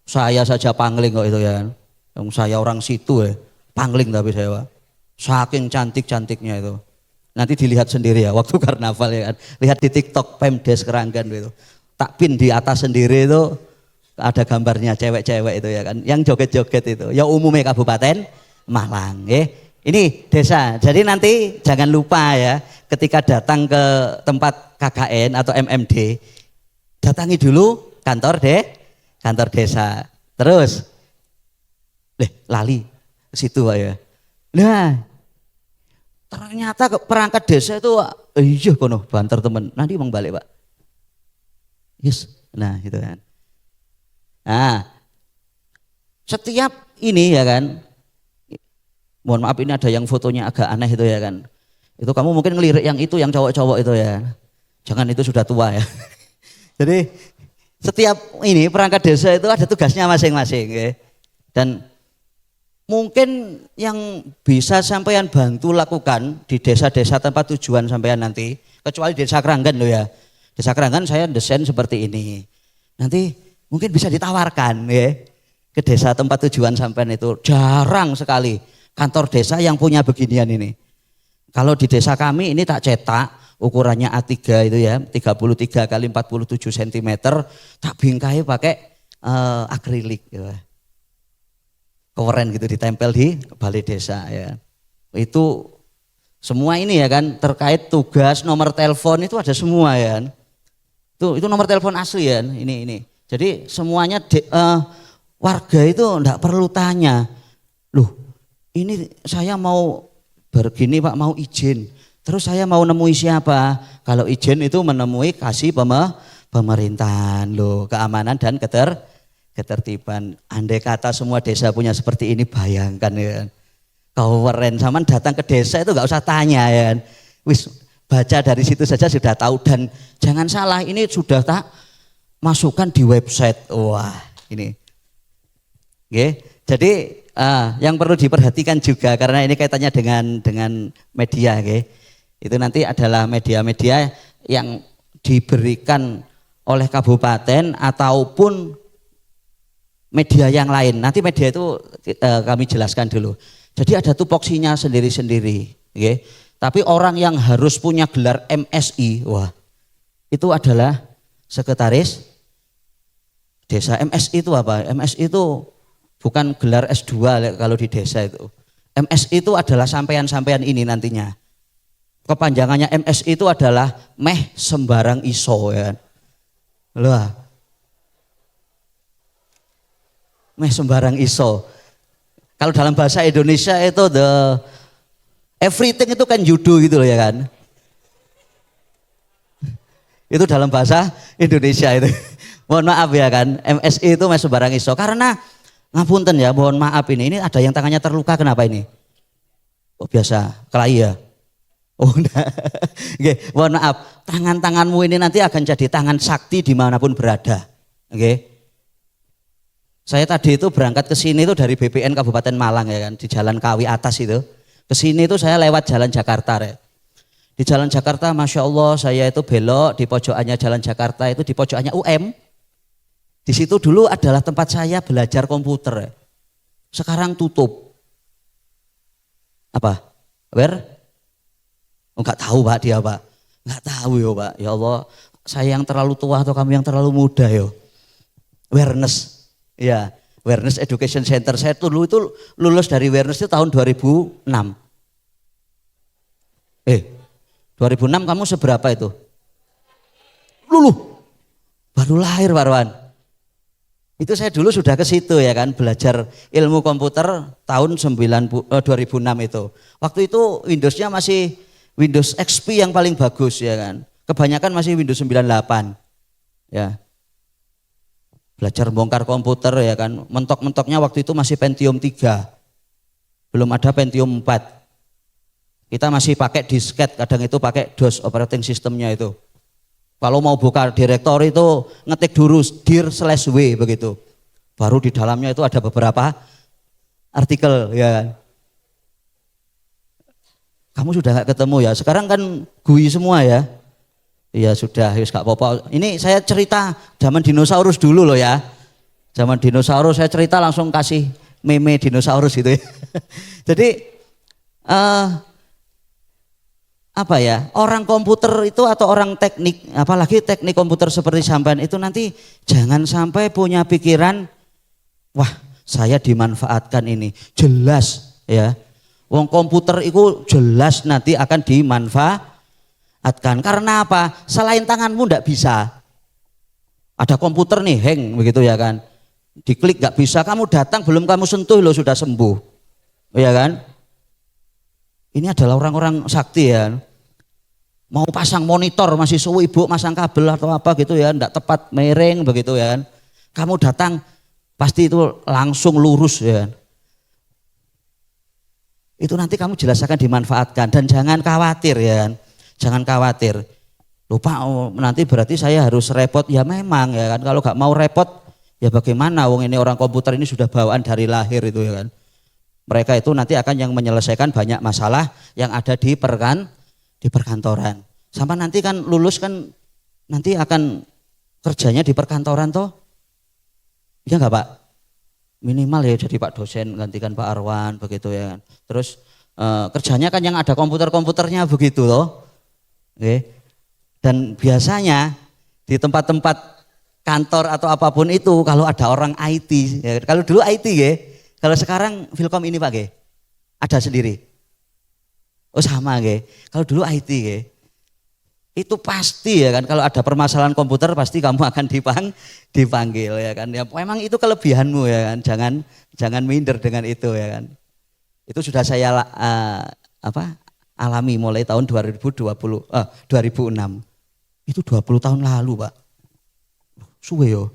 saya saja pangling kok itu ya kan. Yang saya orang situ ya, pangling tapi saya. Saking cantik-cantiknya itu. Nanti dilihat sendiri ya waktu karnaval ya kan. Lihat di TikTok Pemdes Keranggan itu. Tak pin di atas sendiri itu ada gambarnya cewek-cewek itu ya kan. Yang joget-joget itu. Ya umumnya Kabupaten Malang ya. Ini desa. Jadi nanti jangan lupa ya ketika datang ke tempat KKN atau MMD, datangi dulu kantor desa. Terus lali ke situ Pak ya. Nah, ternyata perangkat desa itu iya kono banter temen. Nanti mau balik Pak. Yes. Nah, gitu kan. Nah, setiap ini ya kan, mohon maaf ini ada yang fotonya agak aneh itu ya kan. Itu kamu mungkin ngelirik yang itu, yang cowok-cowok itu ya. Jangan, itu sudah tua ya. Jadi setiap ini perangkat desa itu ada tugasnya masing-masing ya. Dan mungkin yang bisa sampean bantu lakukan di desa-desa tempat tujuan sampean nanti, kecuali desa Kranggan loh ya. Desa Kranggan saya desain seperti ini. Nanti mungkin bisa ditawarkan ya ke desa tempat tujuan sampean itu. Jarang sekali kantor desa yang punya beginian ini. Kalau di desa kami ini tak cetak, ukurannya A3 itu ya, 33 kali 47 cm, tak bingkai pakai akrilik ya. Keren gitu ditempel di balai desa ya. Itu semua ini ya kan terkait tugas, nomor telepon itu ada semua ya. Itu nomor telepon asli ya ini. Jadi semuanya warga itu enggak perlu tanya. Loh, ini saya mau begini Pak, mau izin. Terus saya mau nemui siapa? Kalau izin itu menemui kasih pemerintahan loh, keamanan dan ketertiban. Andai kata semua desa punya seperti ini, bayangkan ya. Keren, zaman datang ke desa itu enggak usah tanya ya. Wis baca dari situ saja sudah tahu, dan jangan salah ini sudah tak masukkan di website. Wah, ini. Oke. Jadi yang perlu diperhatikan juga karena ini kaitannya dengan media, oke. Itu nanti adalah media-media yang diberikan oleh kabupaten ataupun media yang lain. Nanti media itu kami jelaskan dulu. Jadi ada tupoksinya sendiri-sendiri, oke. Tapi orang yang harus punya gelar MSI, wah, itu adalah sekretaris desa. MSI itu apa? MSI itu bukan gelar S2 kalau di desa itu. MSI itu adalah sampean-sampean ini nantinya. Kepanjangannya MSI itu adalah meh sembarang iso ya. Loh. Meh sembarang iso. Kalau dalam bahasa Indonesia itu everything itu kan judo gitu loh ya kan. Itu dalam bahasa Indonesia itu. Mohon maaf ya kan, MSI itu masih sembarang iso. Karena ngapunten ya, mohon maaf ini ada yang tangannya terluka, kenapa ini? Oh biasa, kelahi ya. Oh enggak. Oke, mohon maaf, tangan-tanganmu ini nanti akan jadi tangan sakti dimanapun berada. Oke. Saya tadi itu berangkat ke sini itu dari BPN Kabupaten Malang ya kan, di Jalan Kawi atas itu. Ke sini itu saya lewat Jalan Jakarta ya. Di Jalan Jakarta Masya Allah saya itu belok di pojokannya Jalan Jakarta itu di pojokannya UM. Di situ dulu adalah tempat saya belajar komputer ya. Sekarang tutup. Apa? Enggak tahu Pak dia Pak. Enggak tahu ya Pak. Ya Allah, saya yang terlalu tua atau kamu yang terlalu muda yo. Awareness. Ya, Awareness Education Center. Saya dulu itu lulus dari Awareness itu tahun 2006. 2006 kamu seberapa itu? Luluh. Baru lahir Pak Arwan. Itu saya dulu sudah ke situ ya kan, belajar ilmu komputer tahun 2006 itu. Waktu itu Windowsnya masih Windows XP yang paling bagus ya kan. Kebanyakan masih Windows 98. Ya. Belajar bongkar komputer ya kan. Mentok-mentoknya waktu itu masih Pentium 3. Belum ada Pentium 4. Kita masih pakai disket, kadang itu pakai DOS operating systemnya itu. Kalau mau buka direktori itu ngetik dulu dir/w begitu. Baru di dalamnya itu ada beberapa artikel ya kan. Kamu sudah gak ketemu ya, sekarang kan GUI semua ya. Iya sudah, wis gak apa-apa. Ini saya cerita zaman dinosaurus dulu loh ya. Zaman dinosaurus saya cerita langsung kasih meme dinosaurus gitu ya. Jadi apa ya, orang komputer itu atau orang teknik, apalagi teknik komputer seperti sampean itu nanti jangan sampai punya pikiran, wah saya dimanfaatkan ini. Jelas ya, wong komputer itu jelas nanti akan dimanfaatkan. Karena apa? Selain tanganmu ndak bisa. Ada komputer nih hang begitu ya kan, diklik nggak bisa, kamu datang belum kamu sentuh lo sudah sembuh, ya kan? Ini adalah orang-orang sakti ya. Mau pasang monitor masih suwi ibu masang kabel atau apa gitu ya, enggak tepat miring begitu ya kan. Kamu datang pasti itu langsung lurus ya. Itu nanti kamu jelaskan dimanfaatkan dan jangan khawatir ya kan. Jangan khawatir. Lupa nanti berarti saya harus repot, ya memang ya kan. Kalau gak mau repot ya bagaimana, wong ini orang komputer ini sudah bawaan dari lahir itu ya kan. Mereka itu nanti akan yang menyelesaikan banyak masalah yang ada di perkantoran. Sama nanti kan lulus kan nanti akan kerjanya di perkantoran toh. Ya enggak Pak? Minimal ya jadi Pak dosen gantikan Pak Arwan begitu ya kan. Terus kerjanya kan yang ada komputer-komputernya begitu loh. Oke. Dan biasanya di tempat-tempat kantor atau apapun itu kalau ada orang IT, ya, kalau dulu IT ya, kalau sekarang Filkom ini Pak ya, ada sendiri. Oh sama ya, kalau dulu IT ya, itu pasti ya kan kalau ada permasalahan komputer pasti kamu akan dipanggil ya kan. Ya memang itu kelebihanmu ya kan, jangan minder dengan itu ya kan. Itu sudah saya alami mulai tahun 2006. Itu 20 tahun lalu Pak. Suwe yo.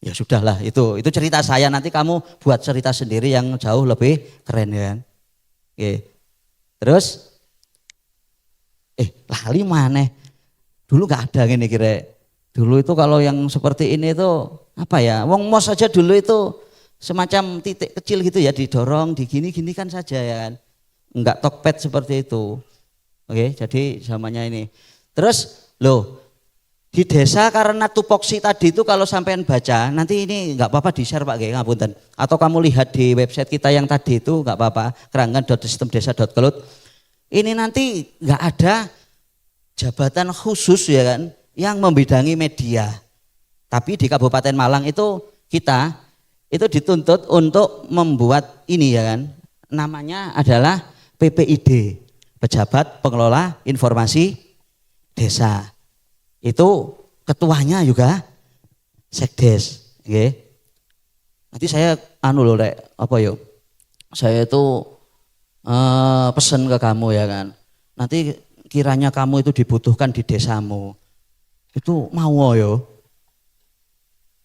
Ya sudahlah itu cerita saya, nanti kamu buat cerita sendiri yang jauh lebih keren ya kan. Oke. Terus lali maneh. Dulu nggak ada gini kira. Dulu itu kalau yang seperti ini itu apa ya? Wong mos saja dulu itu semacam titik kecil gitu ya, didorong, digini-gini kan saja ya kan. Enggak tokped seperti itu. Oke, jadi zamannya ini. Terus loh, di desa karena tupoksi tadi itu kalau sampean baca, nanti ini enggak apa-apa di-share Pak nggih, ngapunten. Atau kamu lihat di website kita yang tadi itu enggak apa-apa, keranggan.sistemdesa.kelut. Ini nanti enggak ada jabatan khusus ya kan yang membidangi media. Tapi di Kabupaten Malang itu kita itu dituntut untuk membuat ini ya kan. Namanya adalah PPID, Pejabat Pengelola Informasi Desa. Itu ketuanya juga Sekdes, okay. Nanti saya saya itu pesen ke kamu ya kan. Nanti kiranya kamu itu dibutuhkan di desamu. Itu mau yo.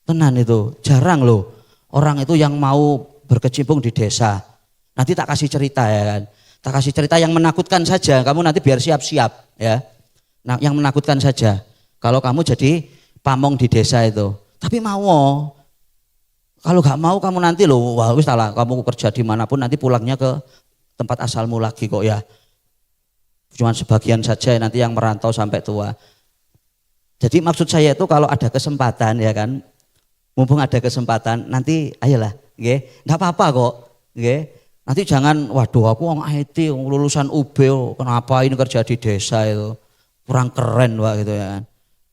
Tenan itu, jarang loh orang itu yang mau berkecimpung di desa. Nanti tak kasih cerita ya kan. Tak kasih cerita yang menakutkan saja, kamu nanti biar siap-siap ya. Nah, yang menakutkan saja. Kalau kamu jadi pamong di desa itu. Tapi mau. Kalau gak mau kamu nanti loh, wah wis lah kamu kerja dimanapun nanti pulangnya ke tempat asalmu lagi kok ya. Cuma sebagian saja nanti yang merantau sampai tua. Jadi maksud saya itu kalau ada kesempatan ya kan, mumpung ada kesempatan nanti ayolah, nggih. Enggak apa-apa kok, nggih. Nanti jangan waduh aku wong IT, lulusan UB kenapa ini kerja di desa itu. Kurang keren Pak gitu ya kan.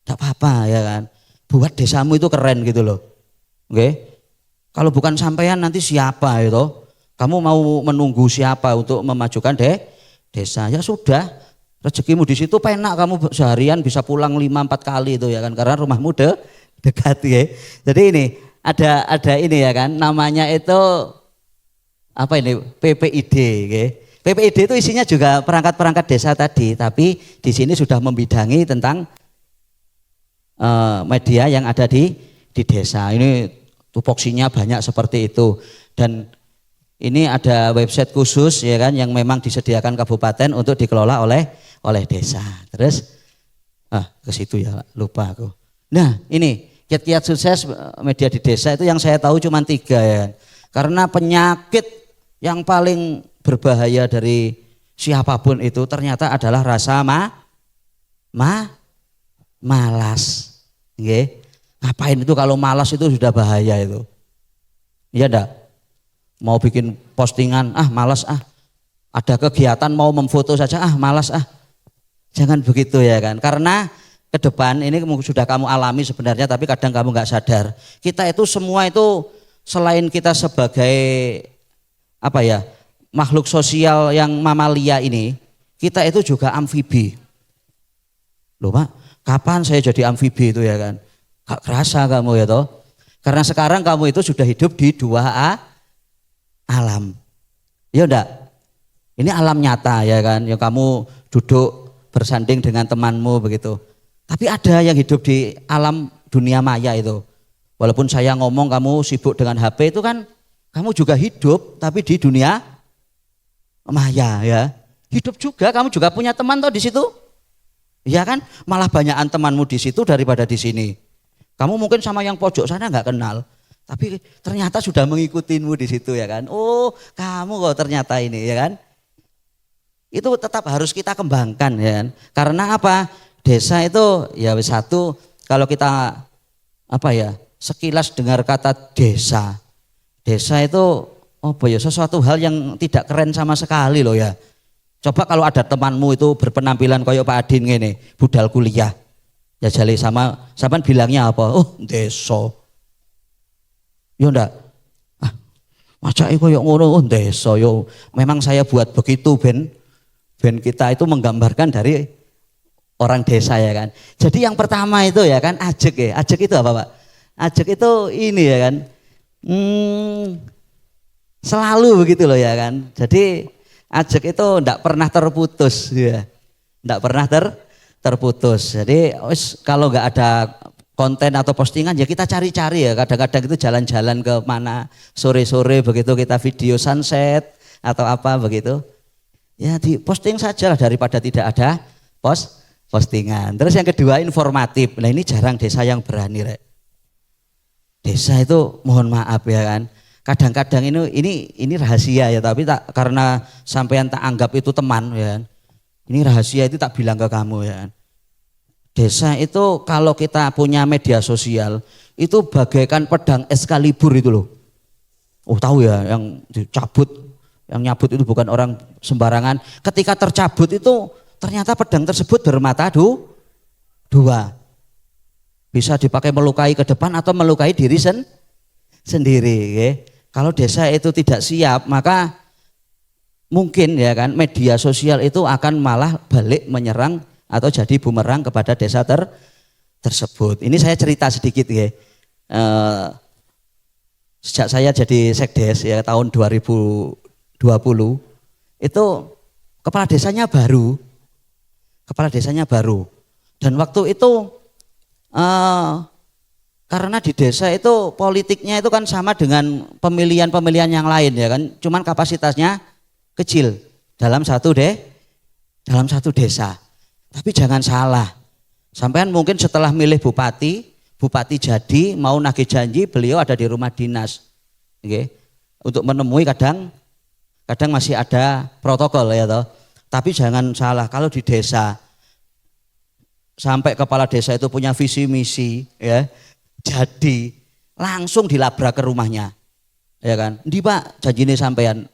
Enggak apa-apa ya kan. Buat desamu itu keren gitu loh. Nggih. Kalau bukan sampean nanti siapa itu? Kamu mau menunggu siapa untuk memajukan desa? Ya sudah, rezekimu di situ penak, kamu seharian bisa pulang 5-4 kali itu ya kan, karena rumahmu dekat ya. Jadi ini ada ini ya kan, namanya itu apa ini PPID ya. PPID itu isinya juga perangkat-perangkat desa tadi, tapi di sini sudah membidangi tentang media yang ada di desa. Ini tupoksinya banyak seperti itu, dan ini ada website khusus ya kan yang memang disediakan kabupaten untuk dikelola oleh desa. Terus ke situ ya lupa aku. Nah ini kiat-kiat sukses media di desa itu yang saya tahu cuma 3 ya kan. Karena penyakit yang paling berbahaya dari siapapun itu ternyata adalah rasa malas. Nggih. Ngapain itu kalau malas itu sudah bahaya itu. Iya enggak? Mau bikin postingan, malas Ada kegiatan mau memfoto saja, malas Jangan begitu ya kan. Karena ke depan ini sudah kamu alami sebenarnya, tapi kadang kamu nggak sadar. Kita itu semua itu selain kita sebagai makhluk sosial yang mamalia ini, kita itu juga amfibi. Loh Pak, kapan saya jadi amfibi itu ya kan? Gak kerasa kamu ya toh. Karena sekarang kamu itu sudah hidup di 2 alam. Ya enggak? Ini alam nyata ya kan, yang kamu duduk bersanding dengan temanmu begitu. Tapi ada yang hidup di alam dunia maya itu. Walaupun saya ngomong kamu sibuk dengan HP itu kan, kamu juga hidup tapi di dunia maya ya. Hidup juga, kamu juga punya teman toh di situ. Ya kan? Malah banyakan temanmu di situ daripada di sini. Kamu mungkin sama yang pojok sana nggak kenal. Tapi ternyata sudah mengikutimu di situ ya kan. Oh, kamu kok ternyata ini ya kan. Itu tetap harus kita kembangkan ya kan. Karena apa? Desa itu ya satu, kalau kita apa ya, sekilas dengar kata desa. Desa itu apa ya, sesuatu hal yang tidak keren sama sekali loh ya. Coba kalau ada temanmu itu berpenampilan kayak Pak Adin gini, budal kuliah. Ya jali sama bilangnya apa? Oh, desa. Yo ndak. Ah, macake koyo ngono, oh desa yo. Memang saya buat begitu ben kita itu menggambarkan dari orang desa ya kan. Jadi yang pertama itu ya kan ajek ya. Ajek itu apa Pak? Ajek itu ini ya kan. Selalu begitu loh ya kan. Jadi ajek itu enggak pernah terputus ya. Enggak pernah terputus. Jadi kalau enggak ada konten atau postingan ya kita cari-cari ya. Kadang-kadang itu jalan-jalan ke mana sore-sore begitu kita video sunset atau apa begitu. Ya di posting saja lah daripada tidak ada postingan. Terus yang kedua informatif. Nah ini jarang desa yang berani Rek. Desa itu mohon maaf ya kan. Kadang-kadang ini rahasia ya, tapi tak karena sampean tak anggap itu teman ya kan. Ini rahasia itu tak bilang ke kamu ya kan. Desa itu kalau kita punya media sosial itu bagaikan pedang Excalibur itu loh. Oh tahu ya, yang dicabut, yang nyabut itu bukan orang sembarangan. Ketika tercabut itu ternyata pedang tersebut bermata dua. Bisa dipakai melukai ke depan atau melukai diri sendiri. Ya. Kalau desa itu tidak siap maka mungkin ya kan media sosial itu akan malah balik menyerang atau jadi bumerang kepada desa tersebut. Ini saya cerita sedikit ya. Sejak saya jadi sekdes ya tahun 2020 itu kepala desanya baru. Dan waktu itu karena di desa itu politiknya itu kan sama dengan pemilihan yang lain ya kan, cuman kapasitasnya kecil dalam satu desa. Tapi jangan salah, sampean mungkin setelah milih bupati jadi mau nagih janji beliau ada di rumah dinas, okay? Untuk menemui kadang masih ada protokol ya toh. Tapi jangan salah kalau di desa sampai kepala desa itu punya visi misi ya, jadi langsung dilabrak ke rumahnya, ya kan? Ndi Pak janjine sampean,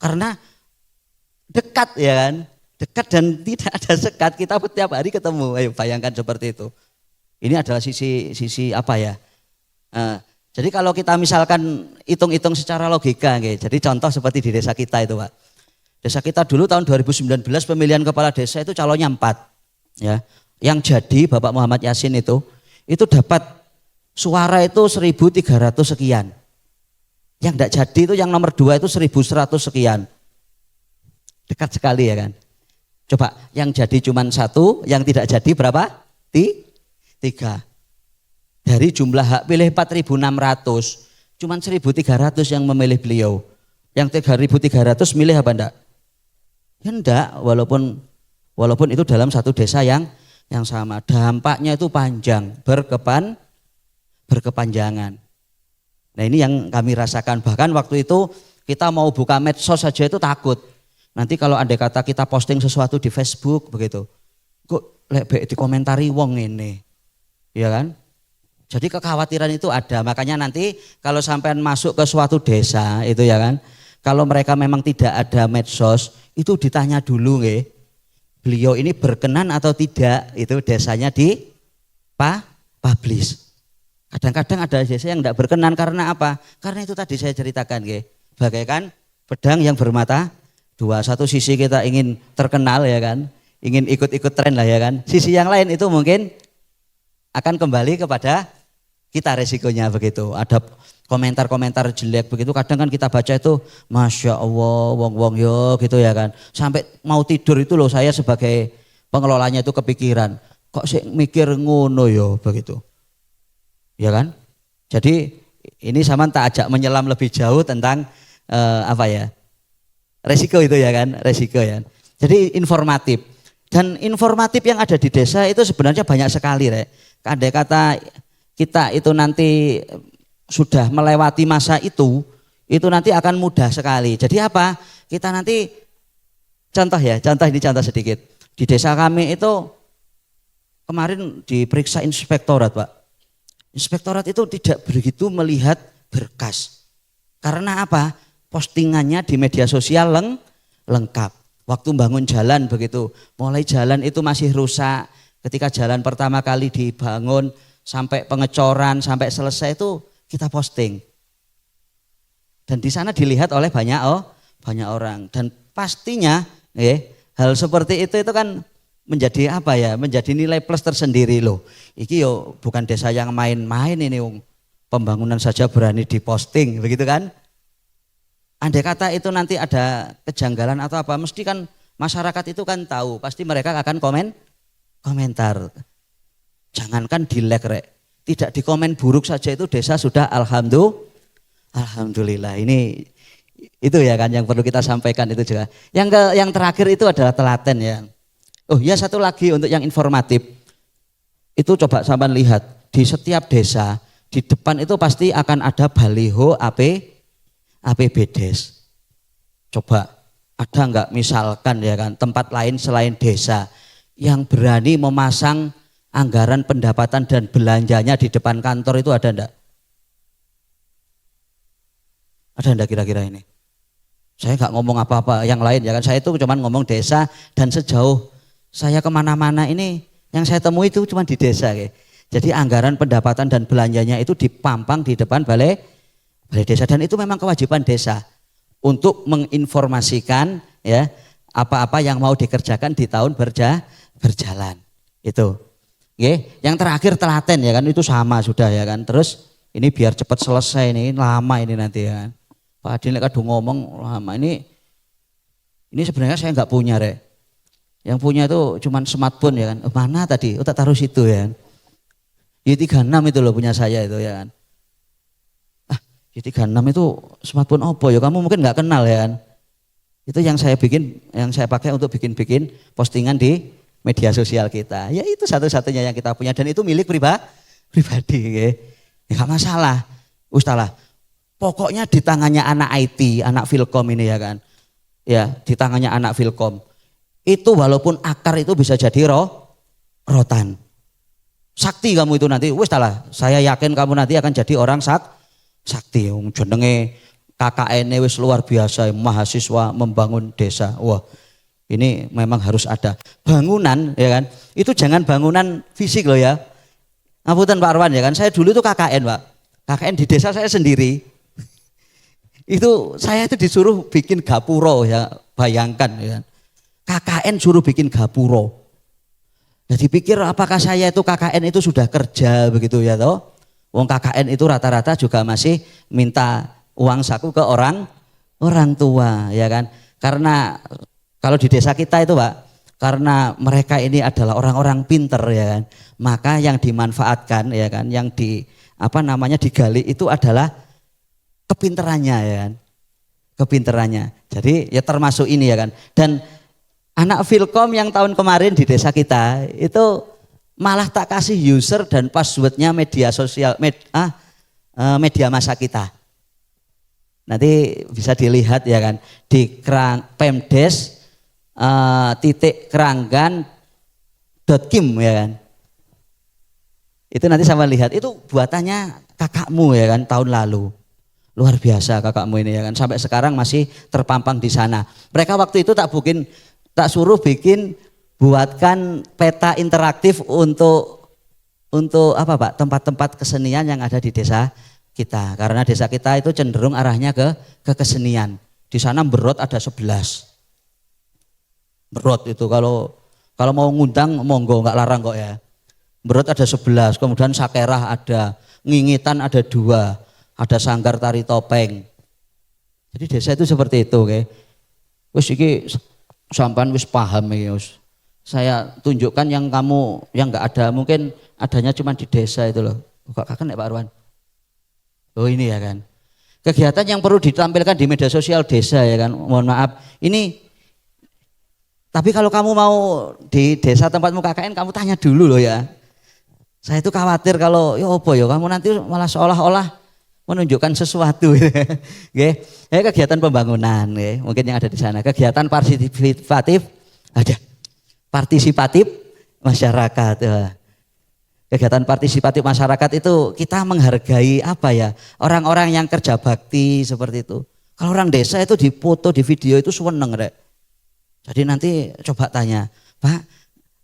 karena dekat ya kan, dekat dan tidak ada sekat, kita setiap hari ketemu. Ayo bayangkan seperti itu. Ini adalah sisi apa ya? Jadi kalau kita misalkan hitung-hitung secara logika, jadi contoh seperti di desa kita itu Pak. Desa kita dulu tahun 2019 pemilihan kepala desa itu calonnya 4. Ya, yang jadi Bapak Muhammad Yasin itu dapat suara itu 1.300 sekian. Yang tidak jadi itu yang nomor 2 itu 1.100 sekian. Dekat sekali ya kan. Coba yang jadi cuma 1, yang tidak jadi berapa? 3. Dari jumlah hak pilih 4.600, cuma 1.300 yang memilih beliau. Yang 3.300 milih apa enggak? Ya enggak, walaupun itu dalam satu desa yang sama. Dampaknya itu panjang, berkepanjangan. Nah ini yang kami rasakan. Bahkan waktu itu kita mau buka medsos saja itu takut. Nanti kalau andai kata kita posting sesuatu di Facebook begitu, kok lebih dikomentari wong ini, ya kan? Jadi kekhawatiran itu ada. Makanya nanti kalau sampean masuk ke suatu desa itu ya kan, kalau mereka memang tidak ada medsos, itu ditanya dulu nggih. Beliau ini berkenan atau tidak, itu desanya di publish. Kadang-kadang ada desa yang tidak berkenan karena apa? Karena itu tadi saya ceritakan nggih. Bagaikan pedang yang bermata 2. Satu sisi kita ingin terkenal ya kan, ingin ikut-ikut tren lah ya kan. Sisi yang lain itu mungkin akan kembali kepada kita resikonya begitu. Ada komentar-komentar jelek begitu, kadang kan kita baca itu Masya Allah wong-wong yo gitu ya kan. Sampai mau tidur itu loh saya sebagai pengelolanya itu kepikiran, kok sih mikir ngono yo begitu. Ya kan? Jadi ini sama tak ajak menyelam lebih jauh tentang apa ya? Resiko itu ya kan, resiko ya. Jadi informatif. Dan informatif yang ada di desa itu sebenarnya banyak sekali Rek. Andai kata kita itu nanti sudah melewati masa itu nanti akan mudah sekali. Jadi apa? Kita nanti contoh contoh sedikit. Di desa kami itu kemarin diperiksa inspektorat, Pak. Inspektorat itu tidak begitu melihat berkas. Karena apa? Postingannya di media sosial lengkap. Waktu bangun jalan begitu, mulai jalan itu masih rusak. Ketika jalan pertama kali dibangun sampai pengecoran, sampai selesai itu kita posting. Dan di sana dilihat oleh banyak orang. Dan pastinya hal seperti itu kan menjadi apa ya? Menjadi nilai plus tersendiri loh. Iki yo bukan desa yang main-main ini, pembangunan saja berani diposting, begitu kan? Andai kata itu nanti ada kejanggalan atau apa, mesti kan masyarakat itu kan tahu, pasti mereka akan komentar. Jangankan di like rek, tidak di komen buruk saja itu desa sudah alhamdulillah. Ini itu ya kan yang perlu kita sampaikan itu juga. Yang terakhir itu adalah telaten ya. Oh ya, satu lagi untuk yang informatif. Itu coba sampean lihat di setiap desa di depan itu pasti akan ada baliho APBDes. Coba ada enggak misalkan ya kan tempat lain selain desa yang berani memasang anggaran pendapatan dan belanjanya di depan kantor itu ada enggak? Ada enggak kira-kira ini? Saya enggak ngomong apa-apa yang lain ya kan, saya itu cuma ngomong desa dan sejauh saya kemana-mana ini yang saya temui itu cuma di desa. Jadi anggaran pendapatan dan belanjanya itu dipampang di depan balai desa dan itu memang kewajiban desa untuk menginformasikan ya apa-apa yang mau dikerjakan di tahun berjalan. Itu. Yang terakhir telaten ya kan, itu sama sudah ya kan. Terus ini biar cepat selesai nih, lama ini nanti ya kan. Pak Adin kadang ngomong lama ini sebenarnya saya enggak punya rek. Yang punya itu cuman smartphone ya kan. Mana tadi? Oh tak taruh situ ya kan. Y36 itu loh punya saya itu ya kan. Y36 itu smartphone Oppo ya, kamu mungkin nggak kenal ya kan. Itu yang saya pakai untuk bikin postingan di media sosial kita. Ya itu satu-satunya yang kita punya dan itu milik pribadi. Ya nggak masalah. Ustalah. Pokoknya di tangannya anak IT, anak Filkom ini ya kan. Ya di tangannya anak Filkom. Itu walaupun akar itu bisa jadi rotan. Sakti kamu itu nanti, saya yakin kamu nanti akan jadi orang sakti. Jenenge KKN wis luar biasa, mahasiswa membangun desa. Wah, ini memang harus ada. Bangunan ya kan, itu jangan bangunan fisik loh ya. Ngapunten Pak Arwan ya kan, saya dulu itu KKN Pak. KKN di desa saya sendiri. Itu saya itu disuruh bikin gapuro ya, bayangkan ya kan. KKN suruh bikin gapuro. Jadi pikir apakah saya itu KKN itu sudah kerja begitu ya toh? Wong KKN itu rata-rata juga masih minta uang saku ke orang tua ya kan. Karena kalau di desa kita itu Pak, karena mereka ini adalah orang-orang pinter ya kan. Maka yang dimanfaatkan ya kan, yang digali itu adalah kepinterannya ya kan. Kepinterannya. Jadi ya termasuk ini ya kan. Dan anak Filkom yang tahun kemarin di desa kita itu malah tak kasih user dan passwordnya media sosial media masa kita. Nanti bisa dilihat ya kan di Pemdes .keranggan.kim ya kan. Itu nanti sama lihat itu buatannya kakakmu ya kan tahun lalu. Luar biasa kakakmu ini ya kan, sampai sekarang masih terpampang di sana. Mereka waktu itu tak suruh buatkan peta interaktif untuk apa Pak? Tempat-tempat kesenian yang ada di desa kita. Karena desa kita itu cenderung arahnya ke kesenian. Di sana Berot ada 11. Berot itu kalau mau ngundang monggo nggak larang kok ya. Berot ada 11, kemudian Sakerah ada, Ngingitan ada 2, ada Sanggar Tari Topeng. Jadi desa itu seperti itu, oke. Wis iki sampean wis paham ya, saya tunjukkan yang kamu yang nggak ada, mungkin adanya cuma di desa itu loh. Kok kakak Pak Arwan? Oh ini ya kan. Kegiatan yang perlu ditampilkan di media sosial desa ya kan. Mohon maaf, ini tapi kalau kamu mau di desa tempatmu KKN kamu tanya dulu loh ya. Saya itu khawatir kalau ya apa ya kamu nanti malah seolah-olah menunjukkan sesuatu. Nggih. Kegiatan pembangunan nggih, mungkin yang ada di sana. Kegiatan partisipatif masyarakat. Kegiatan partisipatif masyarakat itu kita menghargai apa ya, orang-orang yang kerja bakti seperti itu. Kalau orang desa itu dipoto, di video itu seneng rek. Jadi nanti coba tanya, Pak,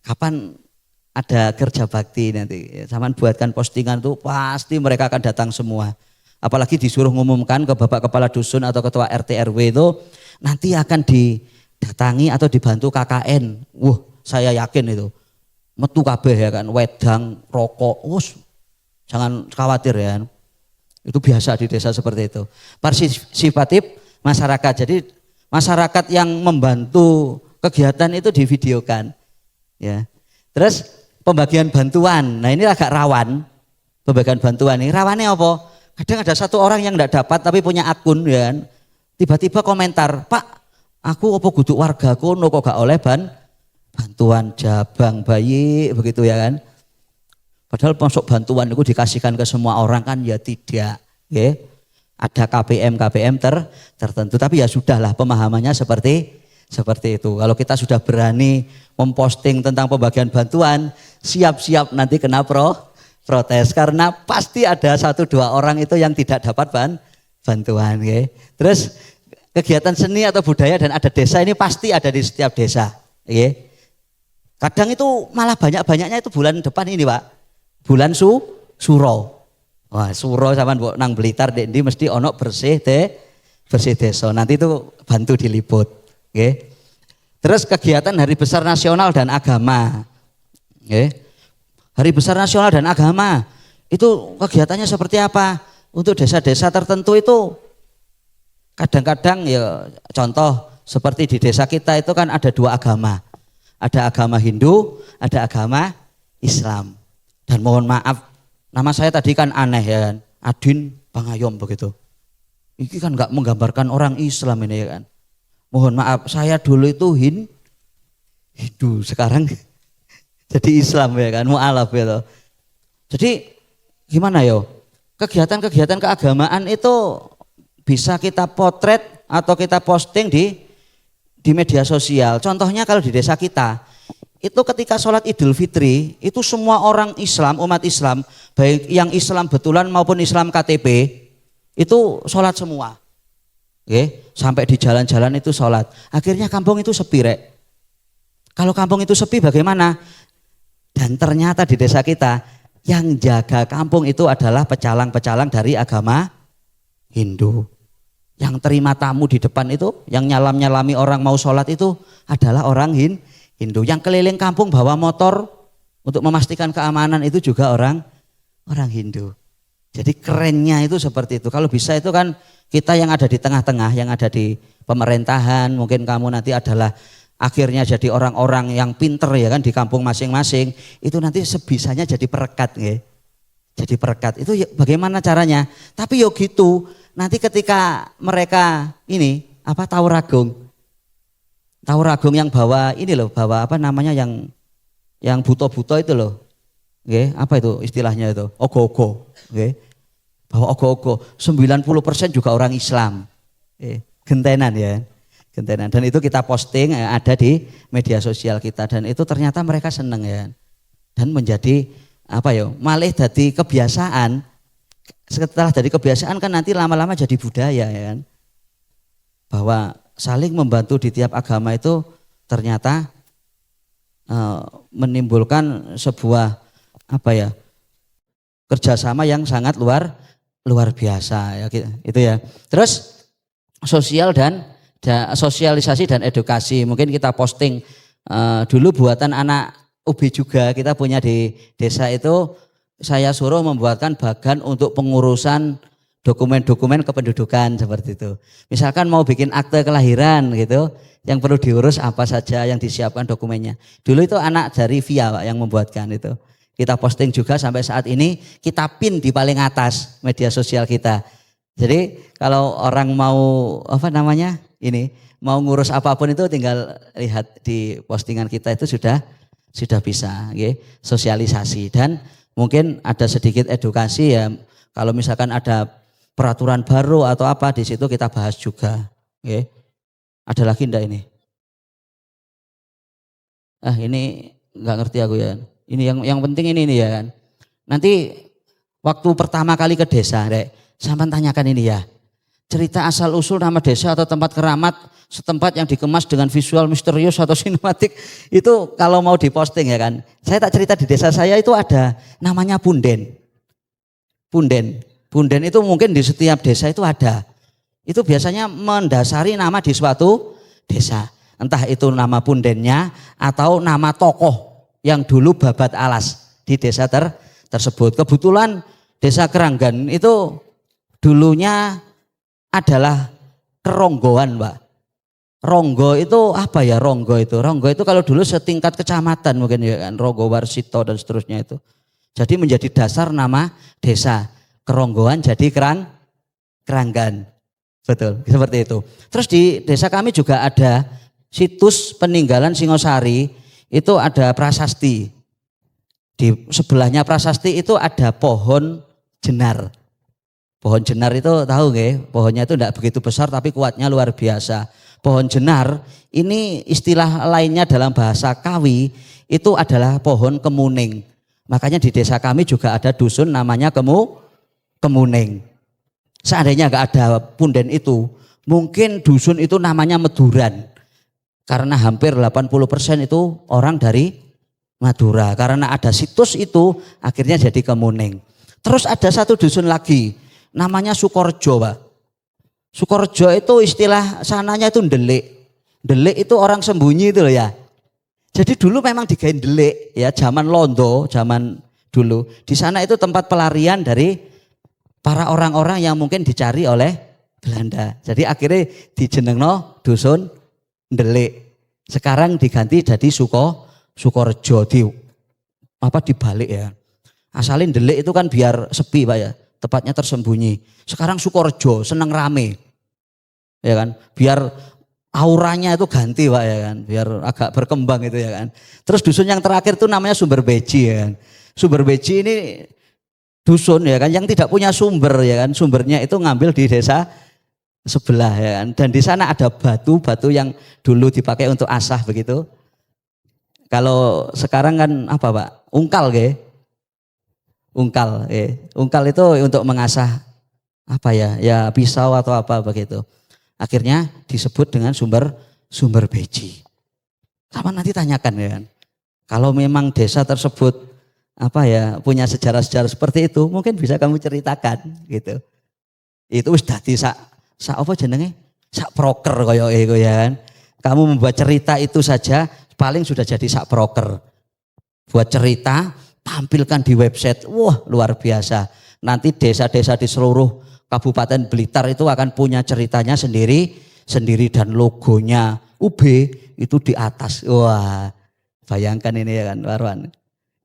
kapan ada kerja bakti nanti? Zaman buatkan postingan tuh pasti mereka akan datang semua. Apalagi disuruh ngumumkan ke Bapak Kepala Dusun atau Ketua RT RW itu nanti akan didatangi atau dibantu KKN. Saya yakin itu. Metu kabeh ya kan, wedang, rokok, jangan khawatir ya. Itu biasa di desa seperti itu. Partisipatif masyarakat. Jadi masyarakat yang membantu kegiatan itu divideokan. Ya. Terus pembagian bantuan. Nah ini agak rawan. Pembagian bantuan ini rawannya apa? Kadang ada satu orang yang tidak dapat tapi punya akun ya kan. Tiba-tiba komentar, "Pak, aku apa kudu warga kono kok gak oleh bantuan jabang bayi begitu ya kan." Padahal masuk bantuan itu dikasihkan ke semua orang kan ya tidak. Ya. Ada KPM tertentu tapi ya sudahlah pemahamannya seperti itu. Kalau kita sudah berani memposting tentang pembagian bantuan, siap-siap nanti kena protes karena pasti ada 1-2 orang itu yang tidak dapat bantuan. Ya. Terus kegiatan seni atau budaya dan adat desa ini pasti ada di setiap desa. Ya. Kadang itu malah banyak-banyaknya itu bulan depan ini Pak. Bulan Suro. Wah, Suro sama nang Blitar ini mesti ono bersih desa. Nanti itu bantu diliput. Okay. Terus kegiatan Hari Besar Nasional dan Agama. Okay. Hari Besar Nasional dan Agama itu kegiatannya seperti apa? Untuk desa-desa tertentu itu kadang-kadang ya contoh seperti di desa kita itu kan ada 2 agama. Ada agama Hindu, ada agama Islam. Dan mohon maaf, nama saya tadi kan aneh ya kan, Adin Pangayom begitu. Ini kan nggak menggambarkan orang Islam ini ya kan. Mohon maaf, saya dulu itu Hindu, sekarang jadi Islam ya kan, mu'alaf ya. Jadi gimana yo? Kegiatan-kegiatan keagamaan itu bisa kita potret atau kita posting di media sosial. Contohnya kalau di desa kita, itu ketika sholat Idul Fitri, itu semua orang Islam, umat Islam, baik yang Islam betulan maupun Islam KTP, itu sholat semua. Oke, sampai di jalan-jalan itu sholat. Akhirnya kampung itu sepi rek. Kalau kampung itu sepi bagaimana? Dan ternyata di desa kita, yang jaga kampung itu adalah pecalang-pecalang dari agama Hindu. Yang terima tamu di depan itu, yang nyalam-nyalami orang mau sholat itu adalah orang Hindu. Yang keliling kampung bawa motor untuk memastikan keamanan itu juga orang Hindu. Jadi kerennya itu seperti itu. Kalau bisa itu kan kita yang ada di tengah-tengah, yang ada di pemerintahan, mungkin kamu nanti adalah akhirnya jadi orang-orang yang pinter ya kan di kampung masing-masing. Itu nanti sebisanya jadi perekat ya. Jadi perekat itu ya, bagaimana caranya? Tapi yo gitu. Nanti ketika mereka ini tahu ragung yang bawa ini loh, bawa apa namanya yang buto-buto itu loh. Nggih, apa itu istilahnya itu? Ogo-ogo, nggih. Bawa ogo-ogo, 90% juga orang Islam. Gentenan ya. Gentenan dan itu kita posting ada di media sosial kita dan itu ternyata mereka seneng ya. Dan menjadi malah jadi kebiasaan. Setelah dari kebiasaan kan nanti lama-lama jadi budaya ya kan. Bahwa saling membantu di tiap agama itu ternyata menimbulkan sebuah kerjasama yang sangat luar biasa ya itu ya. Terus sosialisasi dan edukasi mungkin kita posting dulu buatan anak UB juga kita punya di desa itu. Saya suruh membuatkan bagan untuk pengurusan dokumen-dokumen kependudukan seperti itu. Misalkan mau bikin akte kelahiran gitu, yang perlu diurus apa saja yang disiapkan dokumennya. Dulu itu anak dari Via Pak yang membuatkan itu. Kita posting juga sampai saat ini kita pin di paling atas media sosial kita. Jadi kalau orang mau mau ngurus apapun itu tinggal lihat di postingan kita itu sudah bisa, okay? Sosialisasi dan mungkin ada sedikit edukasi ya. Kalau misalkan ada peraturan baru atau apa di situ kita bahas juga. Oke. Ada lagi enggak ini? Ini nggak ngerti aku ya. Ini yang penting ini nih ya kan. Nanti waktu pertama kali ke desa, Rek, sampean tanyakan ini ya. Cerita asal usul nama desa atau tempat keramat setempat yang dikemas dengan visual misterius atau sinematik itu kalau mau diposting ya kan. Saya tak cerita di desa saya itu ada namanya punden. Punden itu mungkin di setiap desa itu ada. Itu biasanya mendasari nama di suatu desa. Entah itu nama pundennya atau nama tokoh yang dulu babat alas di desa tersebut. Kebetulan desa Keranggan itu dulunya adalah keronggoan, Pak. Ronggo itu apa ya Ronggo itu? Ronggo itu kalau dulu setingkat kecamatan mungkin ya kan, Ronggo Warsito dan seterusnya itu. Jadi menjadi dasar nama desa. Keronggoan jadi Keranggan. Betul, seperti itu. Terus di desa kami juga ada situs peninggalan Singosari, itu ada prasasti. Di sebelahnya prasasti itu ada pohon jenar. Pohon jenar itu tahu nggih, pohonnya itu tidak begitu besar tapi kuatnya luar biasa. Pohon jenar ini istilah lainnya dalam bahasa Kawi itu adalah pohon kemuning. Makanya di desa kami juga ada dusun namanya kemuning. Seandainya nggak ada punden itu, mungkin dusun itu namanya Meduran. Karena hampir 80% itu orang dari Madura. Karena ada situs itu akhirnya jadi kemuning. Terus ada satu dusun lagi namanya Sukorjo, Pak. Sukorjo itu istilah sananya itu ndelik. Ndelik itu orang sembunyi itu loh ya. Jadi dulu memang digain ndelik ya, zaman Londo, zaman dulu. Di sana itu tempat pelarian dari para orang-orang yang mungkin dicari oleh Belanda. Jadi akhirnya dijenengno dusun ndelik. Sekarang diganti jadi Sukorjo dibalik ya. Asalin ndelik itu kan biar sepi, Pak ya. Tepatnya tersembunyi. Sekarang Sukorjo seneng rame. Ya kan? Biar auranya itu ganti, Pak ya kan. Biar agak berkembang itu ya kan. Terus dusun yang terakhir itu namanya Sumber Beji ya kan. Sumber Beji ini dusun ya kan yang tidak punya sumber ya kan. Sumbernya itu ngambil di desa sebelah ya kan. Dan di sana ada batu-batu yang dulu dipakai untuk asah begitu. Kalau sekarang kan apa, Pak? Ungkal nggih. Ungkal itu untuk mengasah apa ya? Ya pisau atau apa begitu. Akhirnya disebut dengan sumber beji. Sama nanti tanyakan ya kan. Kalau memang desa tersebut apa ya punya sejarah-sejarah seperti itu, mungkin bisa kamu ceritakan gitu. Itu wis dadi sak apa jenenge? Sak proker kaya iku ya kan. Kamu membuat cerita itu saja paling sudah jadi sak proker. Buat cerita, tampilkan di website. Wah, luar biasa. Nanti desa-desa di seluruh Kabupaten Blitar itu akan punya ceritanya sendiri dan logonya UB itu di atas. Wah, bayangkan ini ya kan, Warwan.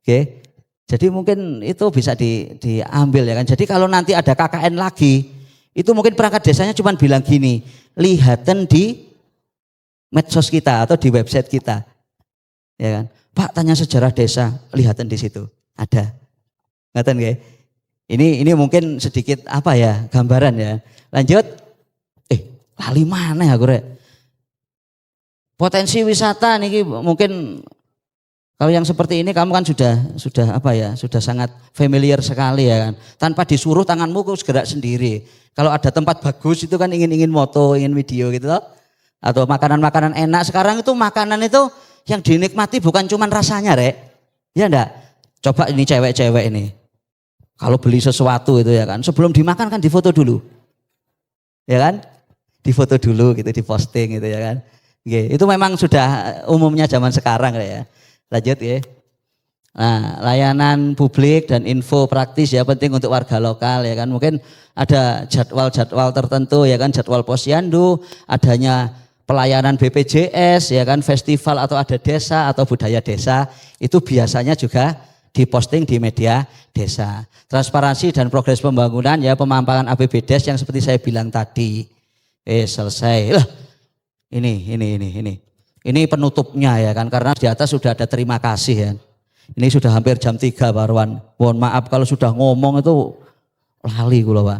Oke. Jadi mungkin itu bisa diambil ya kan. Jadi kalau nanti ada KKN lagi, itu mungkin perangkat desanya cuma bilang gini, lihatan di medsos kita atau di website kita. Ya kan. Pak tanya sejarah desa, lihatan di situ. Ada. Ngeten nggih? Ini mungkin sedikit apa ya, gambaran ya. Lanjut. Lali mana ya Rek? Potensi wisata niki mungkin kalau yang seperti ini kamu kan sudah apa ya, sudah sangat familiar sekali ya kan. Tanpa disuruh tanganmu kok gerak sendiri. Kalau ada tempat bagus itu kan ingin moto, ingin video gitu loh. Atau makanan-makanan enak. Sekarang itu makanan itu yang dinikmati bukan cuma rasanya, Rek. Ya enggak? Coba ini cewek-cewek ini. Kalau beli sesuatu itu ya kan, sebelum dimakan kan difoto dulu. Ya kan? Difoto dulu gitu, diposting gitu ya kan. Oke, itu memang sudah umumnya zaman sekarang ya. Lanjut ya. Nah, layanan publik dan info praktis ya penting untuk warga lokal ya kan. Mungkin ada jadwal-jadwal tertentu ya kan, jadwal posyandu, adanya pelayanan BPJS ya kan, festival atau ada desa atau budaya desa itu biasanya juga diposting di media desa. Transparansi dan progres pembangunan ya, pemamparan APBDes yang seperti saya bilang tadi. Selesai. Lah, ini penutupnya ya kan, karena di atas sudah ada terima kasih ya. Ini sudah hampir jam 3 Pak Arwan. Mohon maaf kalau sudah ngomong itu lali kula Pak.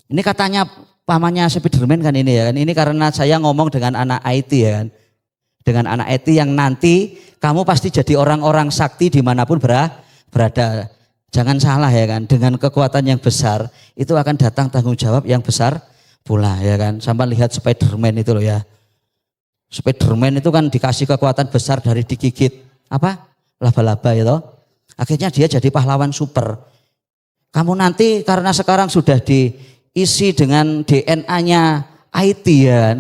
Ini katanya pamannya Spiderman kan ini ya kan. Ini karena saya ngomong dengan anak IT ya kan. Dengan anak IT yang nanti kamu pasti jadi orang-orang sakti dimanapun berada. Jangan salah ya kan. Dengan kekuatan yang besar itu akan datang tanggung jawab yang besar pula ya kan. Sampai lihat Spiderman itu loh ya. Spiderman itu kan dikasih kekuatan besar dari digigit apa? Laba-laba ya toh. Akhirnya dia jadi pahlawan super. Kamu nanti karena sekarang sudah diisi dengan DNA-nya IT ya kan.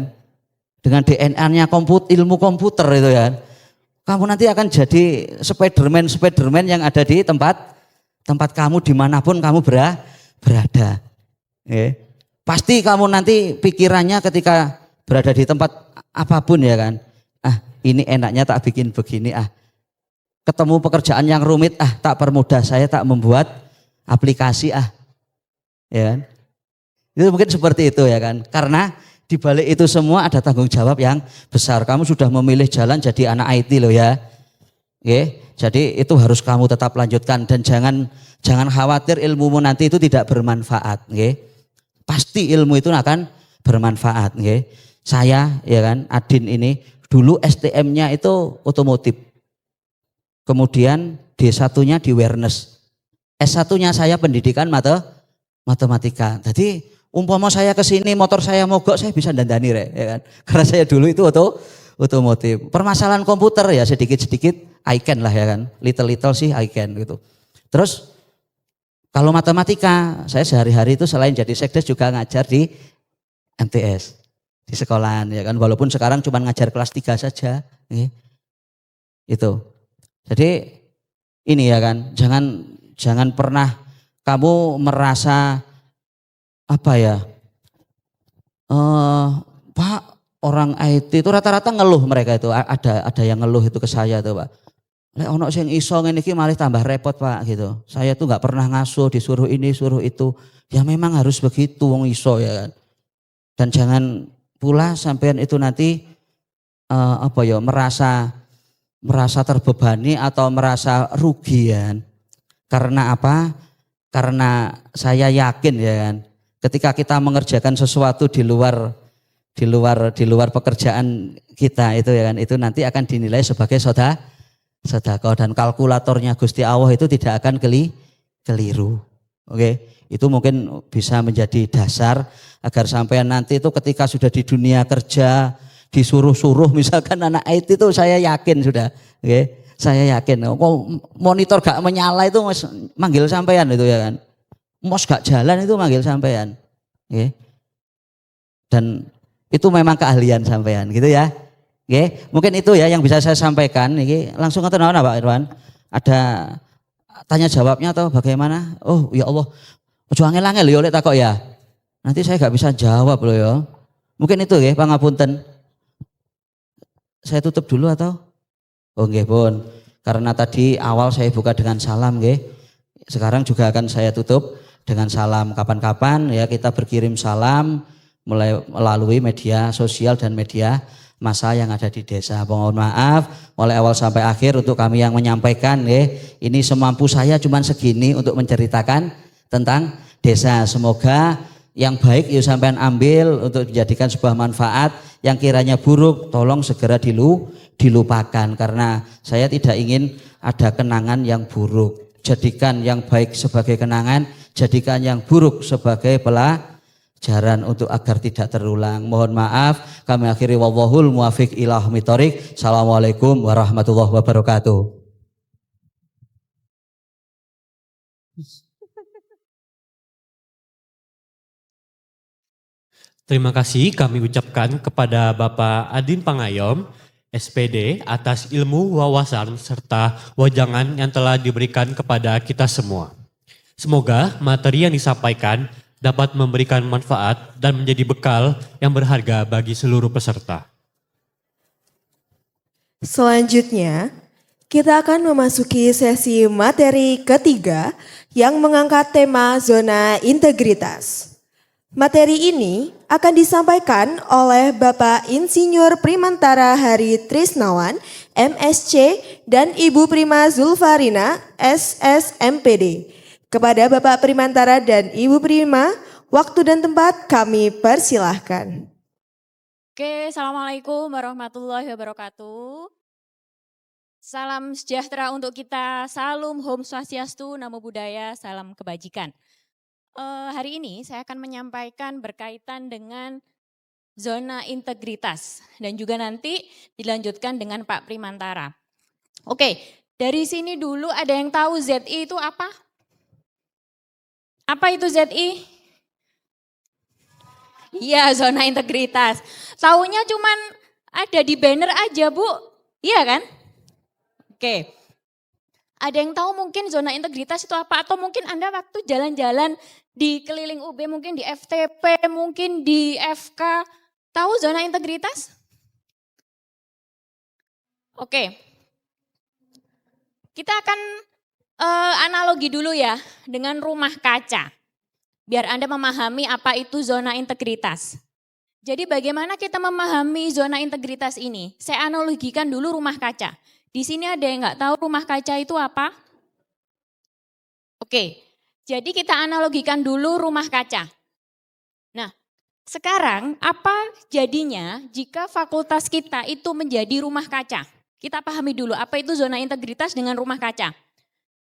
Dengan DNA-nya ilmu komputer itu ya. Kamu nanti akan jadi Spiderman yang ada di tempat kamu dimanapun kamu berada. Pasti kamu nanti pikirannya ketika berada di tempat apapun ya kan. Ini enaknya tak bikin begini Ketemu pekerjaan yang rumit tak permudah saya tak membuat aplikasi ya kan. Itu mungkin seperti itu ya kan. Karena di balik itu semua ada tanggung jawab yang besar. Kamu sudah memilih jalan jadi anak IT loh ya. Jadi itu harus kamu tetap lanjutkan dan jangan khawatir ilmumu nanti itu tidak bermanfaat. Pasti ilmu itu akan bermanfaat. Saya ya kan Adin ini dulu STM-nya itu otomotif. Kemudian D1-nya di awareness. S1-nya saya pendidikan matematika. Jadi umpama saya ke sini motor saya mogok saya bisa dandani ya kan. Karena saya dulu itu otomotif. Permasalahan komputer ya sedikit-sedikit I can lah ya kan. Little sih I can gitu. Terus kalau matematika saya sehari-hari itu selain jadi sekdes juga ngajar di MTS. Di sekolahan ya kan. Walaupun sekarang cuma ngajar kelas 3 saja. Itu. Jadi ini ya kan. Jangan pernah kamu merasa apa ya, Pak orang IT itu rata-rata ngeluh mereka itu ada yang ngeluh itu ke saya tuh Pak. Lek ono sing iso ngene iki malah tambah repot Pak gitu. Saya tuh nggak pernah ngasuh disuruh ini suruh itu. Ya memang harus begitu wong iso ya kan. Dan jangan pula sampean itu nanti merasa terbebani atau merasa rugi ya kan. Karena apa? Karena saya yakin ya kan. Ketika kita mengerjakan sesuatu di luar pekerjaan kita itu ya kan, itu nanti akan dinilai sebagai sedekah dan kalkulatornya Gusti Allah itu tidak akan keliru. Itu mungkin bisa menjadi dasar agar sampean nanti itu ketika sudah di dunia kerja disuruh-suruh misalkan anak IT itu saya yakin sudah, saya yakin. Monitor gak menyala itu manggil sampean itu ya kan. Mos gak jalan itu manggil sampean. Dan itu memang keahlian sampean gitu ya. Mungkin itu ya yang bisa saya sampaikan. Langsung ke tenawan Pak Irwan. Ada tanya jawabnya atau bagaimana? Oh ya Allah. Ojo angel-angel ya oleh takok ya. Nanti saya gak bisa jawab loh ya. Mungkin itu ya pangapunten. Saya tutup dulu atau? Oh nggih pun. Karena tadi awal saya buka dengan salam nggih. Sekarang juga akan saya tutup dengan salam. Kapan-kapan ya kita berkirim salam melalui media sosial dan media massa yang ada di desa. Mohon maaf mulai awal sampai akhir untuk kami yang menyampaikan ini semampu saya cuman segini untuk menceritakan tentang desa. Semoga yang baik yuk sampean ambil untuk dijadikan sebuah manfaat, yang kiranya buruk tolong segera dilupakan karena saya tidak ingin ada kenangan yang buruk. Jadikan yang baik sebagai kenangan, jadikan yang buruk sebagai pelajaran untuk agar tidak terulang. Mohon maaf, kami akhiri wallahul muwafiq ila haqq. Assalamualaikum warahmatullahi wabarakatuh. Terima kasih kami ucapkan kepada Bapak Adin Pangayom, SPD, atas ilmu, wawasan, serta wajangan yang telah diberikan kepada kita semua. Semoga materi yang disampaikan dapat memberikan manfaat dan menjadi bekal yang berharga bagi seluruh peserta. Selanjutnya, kita akan memasuki sesi materi ketiga yang mengangkat tema zona integritas. Materi ini akan disampaikan oleh Bapak Insinyur Primantara Hari Trisnawan, MSc, dan Ibu Prima Zulfarina, SSMPD. Kepada Bapak Primantara dan Ibu Prima, Waktu dan tempat kami persilahkan. Oke, Assalamualaikum warahmatullahi wabarakatuh. Salam sejahtera untuk kita, salam Om Swastiastu, Namo Buddhaya, salam kebajikan. Hari ini saya akan menyampaikan berkaitan dengan zona integritas dan juga nanti dilanjutkan dengan Pak Primantara. Oke, dari sini dulu ada yang tahu ZI itu apa? Apa itu ZI? Iya, zona integritas. Taunya cuman ada di banner aja, Bu. Iya kan? Oke. Ada yang tahu mungkin zona integritas itu apa? Atau mungkin Anda waktu jalan-jalan di keliling UB, mungkin di FTP, mungkin di FK, tahu zona integritas? Oke. Kita akan analogi dulu ya dengan rumah kaca. Biar Anda memahami apa itu zona integritas. Jadi bagaimana kita memahami zona integritas ini? Saya analogikan dulu rumah kaca. Di sini ada yang nggak tahu rumah kaca itu apa? Oke, jadi kita analogikan dulu rumah kaca. Nah, sekarang apa jadinya jika fakultas kita itu menjadi rumah kaca? Kita pahami dulu apa itu zona integritas dengan rumah kaca.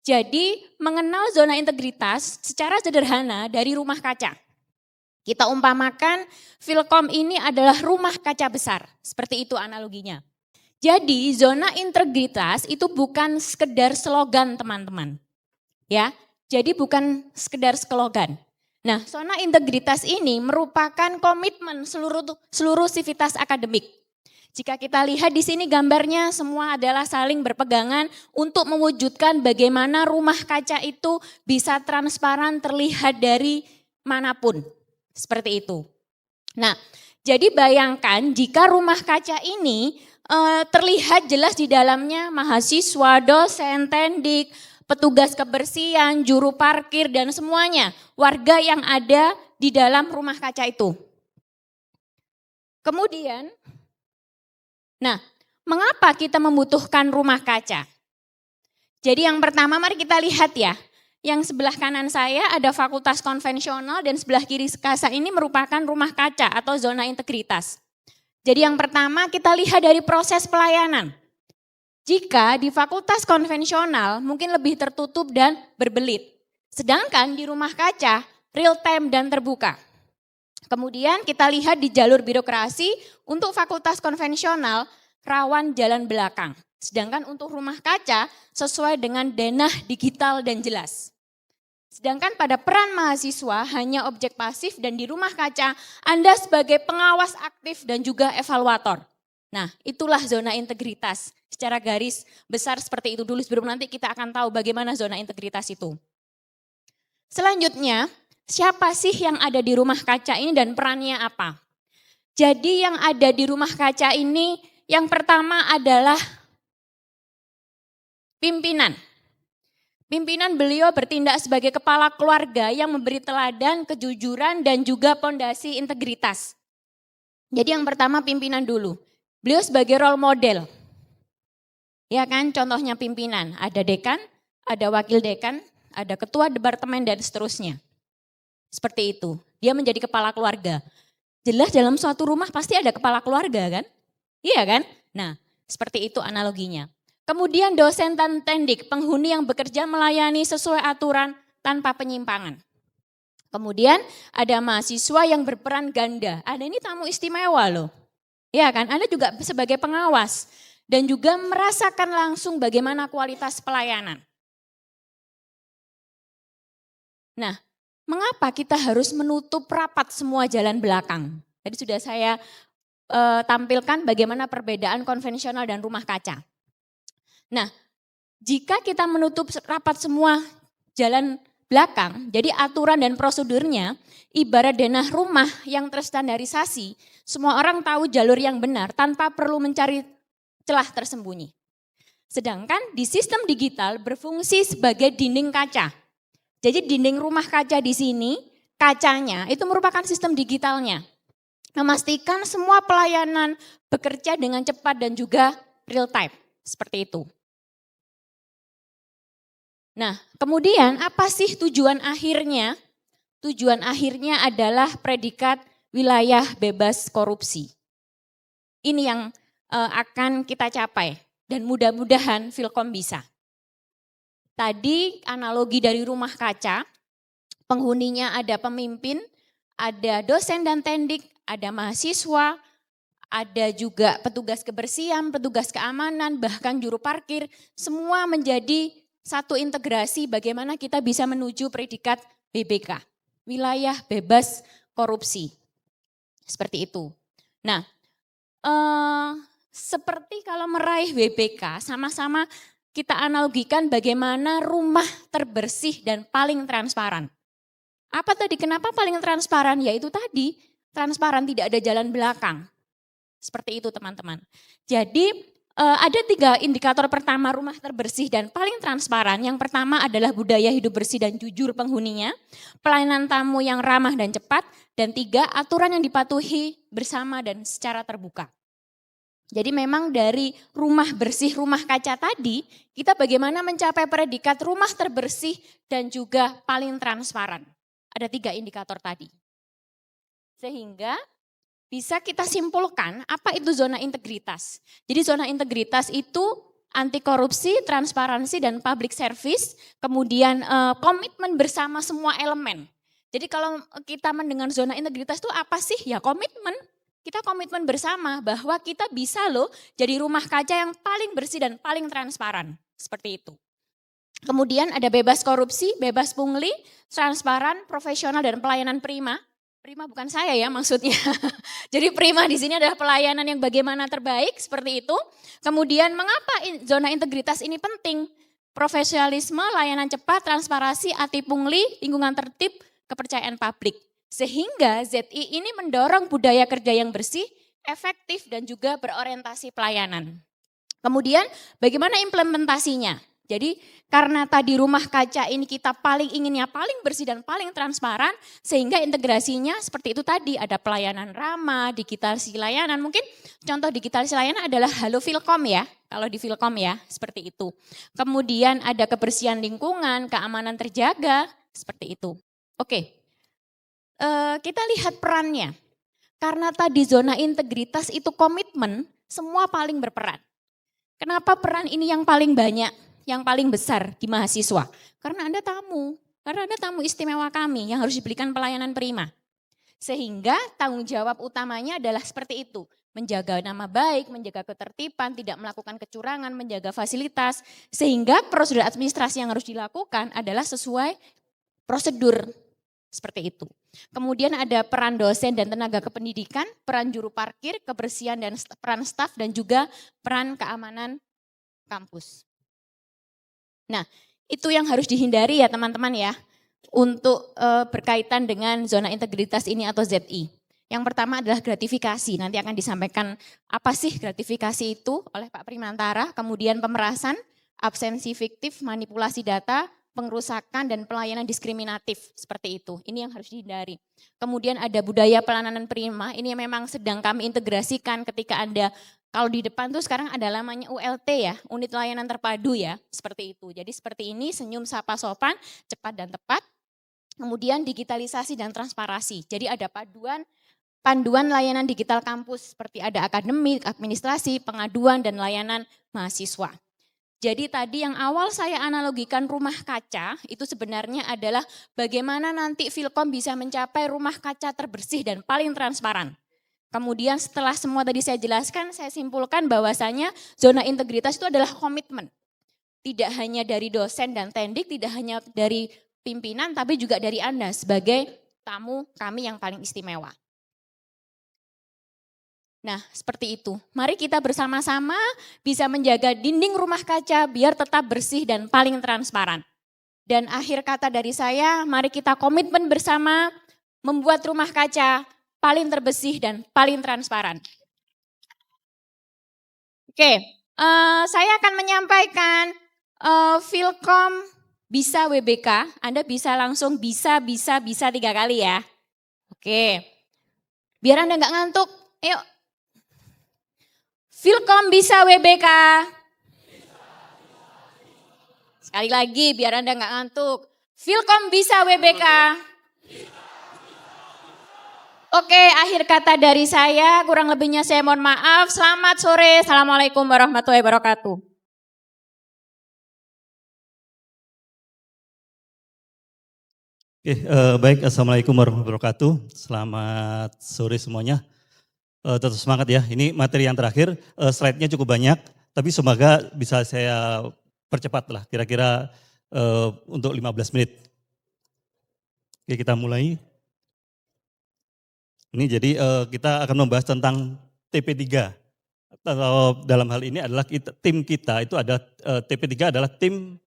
Jadi mengenal zona integritas secara sederhana dari rumah kaca. Kita umpamakan Filkom ini adalah rumah kaca besar, seperti itu analoginya. Jadi zona integritas itu bukan sekedar slogan teman-teman. Ya, jadi bukan sekedar slogan. Nah, zona integritas ini merupakan komitmen seluruh sivitas akademik. Jika kita lihat di sini gambarnya semua adalah saling berpegangan untuk mewujudkan bagaimana rumah kaca itu bisa transparan terlihat dari manapun. Seperti itu. Nah, jadi bayangkan jika rumah kaca ini terlihat jelas di dalamnya mahasiswa, dosen, tendik, petugas kebersihan, juru parkir dan semuanya. Warga yang ada di dalam rumah kaca itu. Kemudian, nah, mengapa kita membutuhkan rumah kaca? Jadi yang pertama mari kita lihat ya. Yang sebelah kanan saya ada fakultas konvensional dan sebelah kiri kasa ini merupakan rumah kaca atau zona integritas. Jadi yang pertama kita lihat dari proses pelayanan. Jika di fakultas konvensional mungkin lebih tertutup dan berbelit. Sedangkan di rumah kaca real time dan terbuka. Kemudian kita lihat di jalur birokrasi untuk fakultas konvensional rawan jalan belakang. Sedangkan untuk rumah kaca sesuai dengan denah digital dan jelas. Sedangkan pada peran mahasiswa hanya objek pasif dan di rumah kaca Anda sebagai pengawas aktif dan juga evaluator. Nah, itulah zona integritas secara garis besar seperti itu dulu sebelum nanti kita akan tahu bagaimana zona integritas itu. Selanjutnya, siapa sih yang ada di rumah kaca ini dan perannya apa? Jadi yang ada di rumah kaca ini yang pertama adalah pimpinan. Pimpinan beliau bertindak sebagai kepala keluarga yang memberi teladan, kejujuran dan juga pondasi integritas. Jadi yang pertama pimpinan dulu. Beliau sebagai role model. Ya kan, contohnya pimpinan. Ada dekan, ada wakil dekan, ada ketua departemen dan seterusnya. Seperti itu. Dia menjadi kepala keluarga. Jelas dalam suatu rumah pasti ada kepala keluarga kan? Iya kan? Nah, seperti itu analoginya. Kemudian dosen dan tendik, penghuni yang bekerja melayani sesuai aturan tanpa penyimpangan. Kemudian ada mahasiswa yang berperan ganda. Ada ini tamu istimewa loh. Ya kan, Anda juga sebagai pengawas dan juga merasakan langsung bagaimana kualitas pelayanan. Nah, mengapa kita harus menutup rapat semua jalan belakang? Tadi sudah saya tampilkan bagaimana perbedaan konvensional dan rumah kaca. Nah, jika kita menutup rapat semua jalan belakang, jadi aturan dan prosedurnya ibarat denah rumah yang terstandarisasi, semua orang tahu jalur yang benar tanpa perlu mencari celah tersembunyi. Sedangkan di sistem digital berfungsi sebagai dinding kaca. Jadi dinding rumah kaca di sini, kacanya itu merupakan sistem digitalnya. Memastikan semua pelayanan bekerja dengan cepat dan juga real time, seperti itu. Nah, kemudian apa sih tujuan akhirnya tujuan akhirnya adalah predikat wilayah bebas korupsi. Ini yang akan kita capai dan mudah-mudahan Filkom bisa. Tadi analogi dari rumah kaca, penghuninya ada pemimpin, ada dosen dan tendik, ada mahasiswa, ada juga petugas kebersihan, petugas keamanan, bahkan juru parkir, semua menjadi satu integrasi bagaimana kita bisa menuju predikat BBK, wilayah bebas korupsi. Seperti itu. Nah, seperti kalau meraih WBK, sama-sama kita analogikan bagaimana rumah terbersih dan paling transparan. Apa tadi, kenapa paling transparan? Yaitu tadi, transparan, tidak ada jalan belakang. Seperti itu teman-teman. Jadi ada 3 indikator pertama rumah terbersih dan paling transparan. Yang pertama adalah budaya hidup bersih dan jujur penghuninya, pelayanan tamu yang ramah dan cepat, dan 3, aturan yang dipatuhi bersama dan secara terbuka. Jadi memang dari rumah bersih, rumah kaca tadi, kita bagaimana mencapai predikat rumah terbersih dan juga paling transparan. Ada 3 indikator tadi. Sehingga bisa kita simpulkan apa itu zona integritas. Jadi zona integritas itu anti korupsi, transparansi, dan public service, kemudian komitmen bersama semua elemen. Jadi kalau kita mendengar zona integritas itu apa sih? Ya komitmen. Kita komitmen bersama bahwa kita bisa loh jadi rumah kaca yang paling bersih dan paling transparan. Seperti itu. Kemudian ada bebas korupsi, bebas pungli, transparan, profesional, dan pelayanan prima. Prima bukan saya ya maksudnya. Jadi prima di sini adalah pelayanan yang bagaimana terbaik, seperti itu. Kemudian mengapa zona integritas ini penting? Profesionalisme, layanan cepat, transparansi, anti pungli, lingkungan tertib, kepercayaan publik. Sehingga ZI ini mendorong budaya kerja yang bersih, efektif, dan juga berorientasi pelayanan. Kemudian bagaimana implementasinya? Jadi karena tadi rumah kaca ini kita paling inginnya paling bersih dan paling transparan, sehingga integrasinya seperti itu tadi, ada pelayanan ramah, digitalisasi layanan. Mungkin contoh digitalisasi layanan adalah Halo Filkom ya, kalau di Filkom ya, seperti itu. Kemudian ada kebersihan lingkungan, keamanan terjaga, seperti itu. Oke, kita lihat perannya. Karena tadi zona integritas itu komitmen, semua paling berperan. Kenapa peran ini yang paling banyak? Yang paling besar di mahasiswa. Karena Anda tamu istimewa kami yang harus diberikan pelayanan prima. Sehingga tanggung jawab utamanya adalah seperti itu. Menjaga nama baik, menjaga ketertiban, tidak melakukan kecurangan, menjaga fasilitas. Sehingga prosedur administrasi yang harus dilakukan adalah sesuai prosedur. Seperti itu. Kemudian ada peran dosen dan tenaga kependidikan, peran juru parkir, kebersihan dan peran staf, dan juga peran keamanan kampus. Nah, itu yang harus dihindari ya teman-teman ya, untuk berkaitan dengan zona integritas ini atau ZI. Yang pertama adalah gratifikasi, nanti akan disampaikan apa sih gratifikasi itu oleh Pak Primantara, kemudian pemerasan, absensi fiktif, manipulasi data, pengerusakan, dan pelayanan diskriminatif, seperti itu. Ini yang harus dihindari. Kemudian ada budaya pelayanan prima, ini memang sedang kami integrasikan ketika Anda. Kalau di depan tuh sekarang ada namanya ULT ya, unit layanan terpadu ya, seperti itu. Jadi seperti ini, senyum, sapa, sopan, cepat dan tepat. Kemudian digitalisasi dan transparansi. Jadi ada panduan layanan digital kampus, seperti ada akademik, administrasi, pengaduan, dan layanan mahasiswa. Jadi tadi yang awal saya analogikan rumah kaca, itu sebenarnya adalah bagaimana nanti Filkom bisa mencapai rumah kaca terbersih dan paling transparan. Kemudian setelah semua tadi saya jelaskan, saya simpulkan bahwasanya zona integritas itu adalah komitmen. Tidak hanya dari dosen dan tendik, tidak hanya dari pimpinan, tapi juga dari Anda sebagai tamu kami yang paling istimewa. Nah, seperti itu. Mari kita bersama-sama bisa menjaga dinding rumah kaca biar tetap bersih dan paling transparan. Dan akhir kata dari saya, mari kita komitmen bersama membuat rumah kaca paling terbersih dan paling transparan. Oke, saya akan menyampaikan Filkom bisa WBK. Anda bisa langsung bisa 3 kali ya. Oke, biar Anda nggak ngantuk, yuk. Filkom bisa WBK. Sekali lagi biar Anda nggak ngantuk. Filkom bisa WBK. Oke, akhir kata dari saya, kurang lebihnya saya mohon maaf. Selamat sore, Assalamualaikum warahmatullahi wabarakatuh. Oke, baik. Assalamualaikum warahmatullahi wabarakatuh. Selamat sore semuanya. Tetap semangat ya. Ini materi yang terakhir. Slide-nya cukup banyak, tapi semoga bisa saya percepat lah. Kira-kira untuk 15 menit. Oke, kita mulai. Ini jadi kita akan membahas tentang TP3. Atau dalam hal ini adalah tim kita itu ada TP3 adalah tim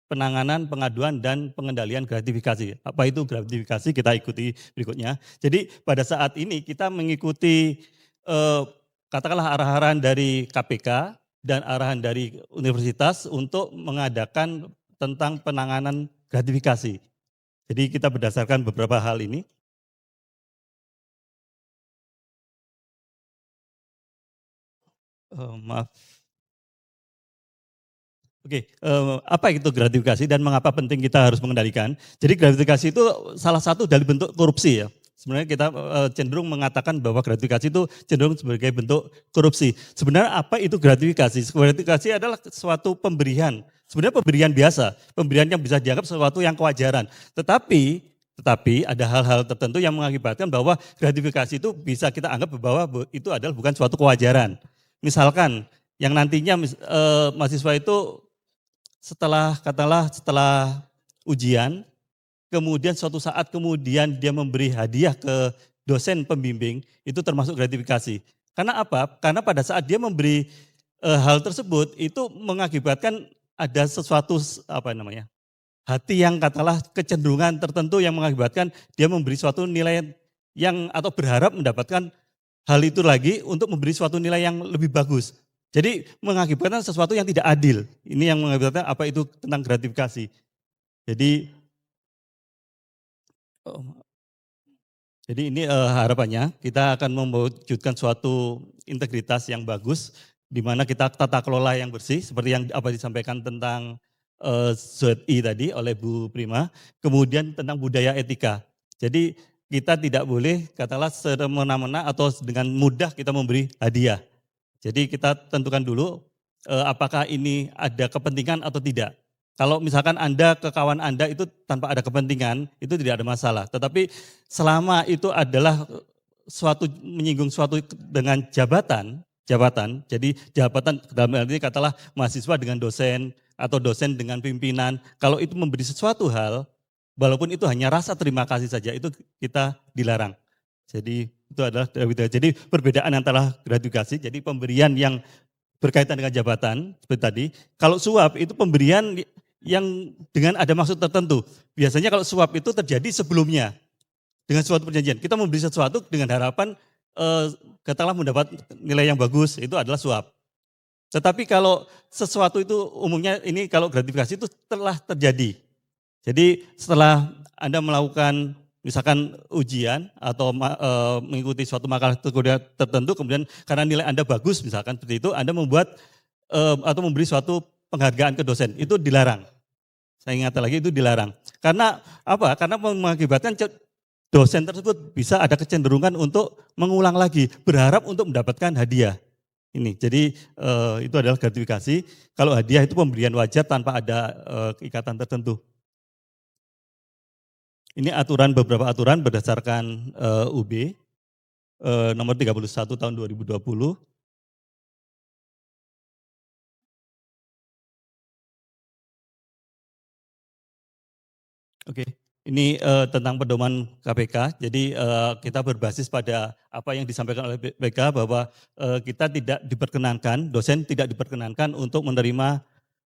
penanganan, pengaduan, dan pengendalian gratifikasi. Apa itu gratifikasi? Kita ikuti berikutnya. Jadi pada saat ini kita mengikuti katakanlah arahan dari KPK dan arahan dari universitas untuk mengadakan tentang penanganan gratifikasi. Jadi kita berdasarkan beberapa hal ini. Maaf. Oke, apa itu gratifikasi dan mengapa penting kita harus mengendalikan? Jadi gratifikasi itu salah satu dari bentuk korupsi ya. Sebenarnya kita cenderung mengatakan bahwa gratifikasi itu cenderung sebagai bentuk korupsi. Sebenarnya apa itu gratifikasi? Gratifikasi adalah suatu pemberian. Sebenarnya pemberian biasa, pemberian yang bisa dianggap sesuatu yang kewajaran. Tetapi ada hal-hal tertentu yang mengakibatkan bahwa gratifikasi itu bisa kita anggap bahwa itu adalah bukan suatu kewajaran. Misalkan yang nantinya mahasiswa itu setelah ujian, kemudian suatu saat kemudian dia memberi hadiah ke dosen pembimbing, itu termasuk gratifikasi. Karena apa? Karena pada saat dia memberi hal tersebut itu mengakibatkan ada sesuatu hati yang katakanlah kecenderungan tertentu yang mengakibatkan dia memberi suatu nilai yang atau berharap mendapatkan hal itu lagi untuk memberi suatu nilai yang lebih bagus. Jadi mengakibatkan sesuatu yang tidak adil. Ini yang mengakibatkan apa itu tentang gratifikasi. Jadi ini harapannya kita akan mewujudkan suatu integritas yang bagus, di mana kita tata kelola yang bersih, seperti yang apa disampaikan tentang ZI tadi oleh Bu Prima, kemudian tentang budaya etika. Jadi kita tidak boleh katakanlah semena-mena atau dengan mudah kita memberi hadiah. Jadi kita tentukan dulu apakah ini ada kepentingan atau tidak. Kalau misalkan Anda ke kawan Anda itu tanpa ada kepentingan, itu tidak ada masalah. Tetapi selama itu adalah menyinggung suatu dengan jabatan, jadi jabatan dalam hal ini katakanlah mahasiswa dengan dosen atau dosen dengan pimpinan, kalau itu memberi sesuatu hal, walaupun itu hanya rasa terima kasih saja, itu kita dilarang. Jadi itu adalah jadi perbedaan antara gratifikasi, jadi pemberian yang berkaitan dengan jabatan seperti tadi. Kalau suap itu pemberian yang dengan ada maksud tertentu. Biasanya kalau suap itu terjadi sebelumnya dengan suatu perjanjian. Kita memberi sesuatu dengan harapan katakanlah mendapat nilai yang bagus, itu adalah suap. Tetapi kalau sesuatu itu umumnya ini kalau gratifikasi itu telah terjadi. Jadi setelah Anda melakukan misalkan ujian atau mengikuti suatu makalah tertentu, kemudian karena nilai Anda bagus misalkan seperti itu, Anda membuat atau memberi suatu penghargaan ke dosen, itu dilarang. Saya ingat lagi itu dilarang. Karena apa? Karena mengakibatkan dosen tersebut bisa ada kecenderungan untuk mengulang lagi, berharap untuk mendapatkan hadiah. Ini, jadi itu adalah gratifikasi. Kalau hadiah itu pemberian wajar tanpa ada ikatan tertentu. Ini beberapa aturan berdasarkan UB nomor 31 tahun 2020. Oke, ini tentang pedoman KPK. Jadi kita berbasis pada apa yang disampaikan oleh BK bahwa kita tidak diperkenankan, dosen tidak diperkenankan untuk menerima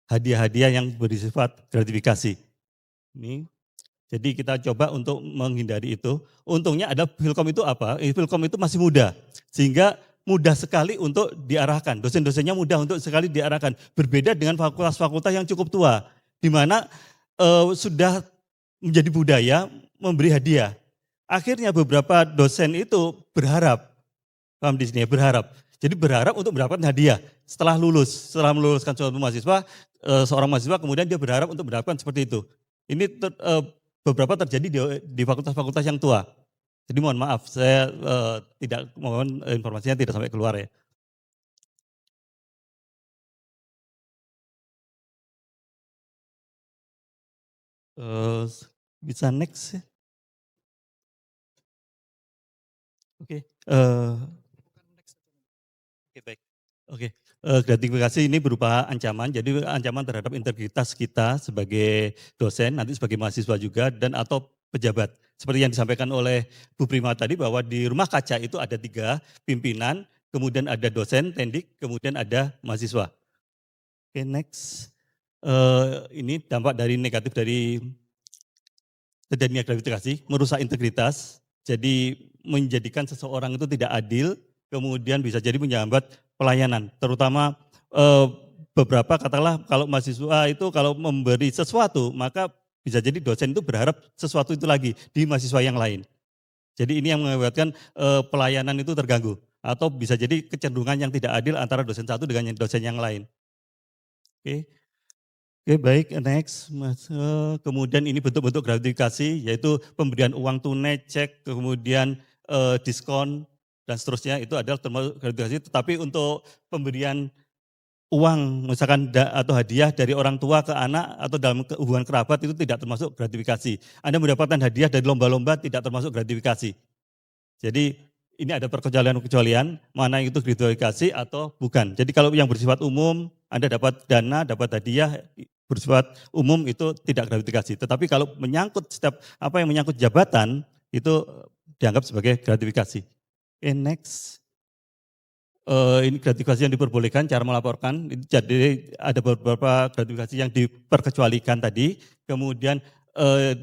hadiah-hadiah yang bersifat gratifikasi. Ini. Jadi kita coba untuk menghindari itu. Untungnya ada Filkom itu apa? Filkom itu masih muda, sehingga mudah sekali untuk diarahkan. Dosen-dosennya mudah untuk sekali diarahkan. Berbeda dengan fakultas-fakultas yang cukup tua, di mana sudah menjadi budaya memberi hadiah. Akhirnya beberapa dosen itu berharap, paham di sini ya, berharap. Jadi berharap untuk mendapatkan hadiah setelah meluluskan suatu mahasiswa, seorang mahasiswa kemudian dia berharap untuk mendapatkan seperti itu. Ini beberapa terjadi di fakultas-fakultas yang tua. Jadi mohon maaf, saya tidak mohon informasinya tidak sampai keluar ya. Eh, bisa next ya. Oke. Oke, baik. Oke, gratifikasi ini berupa ancaman, jadi ancaman terhadap integritas kita sebagai dosen, nanti sebagai mahasiswa juga, dan atau pejabat. Seperti yang disampaikan oleh Bu Prima tadi bahwa di rumah kaca itu ada 3, pimpinan, kemudian ada dosen, tendik, kemudian ada mahasiswa. Oke, next. Ini dampak dari negatif dari terjadinya gratifikasi, merusak integritas, jadi menjadikan seseorang itu tidak adil, kemudian bisa jadi menyambat pelayanan, terutama beberapa katakanlah kalau mahasiswa itu kalau memberi sesuatu, maka bisa jadi dosen itu berharap sesuatu itu lagi di mahasiswa yang lain. Jadi ini yang mengakibatkan pelayanan itu terganggu, atau bisa jadi kecenderungan yang tidak adil antara dosen satu dengan dosen yang lain. Oke. Oke, baik, next. Kemudian ini bentuk-bentuk gratifikasi, yaitu pemberian uang tunai, cek, kemudian diskon, dan seterusnya, itu adalah termasuk gratifikasi. Tetapi untuk pemberian uang, misalkan atau hadiah dari orang tua ke anak, atau dalam hubungan kerabat, itu tidak termasuk gratifikasi. Anda mendapatkan hadiah dari lomba-lomba, tidak termasuk gratifikasi. Jadi ini ada perkecualian-kecualian, mana itu gratifikasi atau bukan. Jadi kalau yang bersifat umum, Anda dapat dana, dapat hadiah, bersifat umum itu tidak gratifikasi. Tetapi kalau menyangkut setiap apa yang menyangkut jabatan itu dianggap sebagai gratifikasi. Oke, next. Ini gratifikasi yang diperbolehkan cara melaporkan. Jadi ada beberapa gratifikasi yang diperkecualikan tadi. Kemudian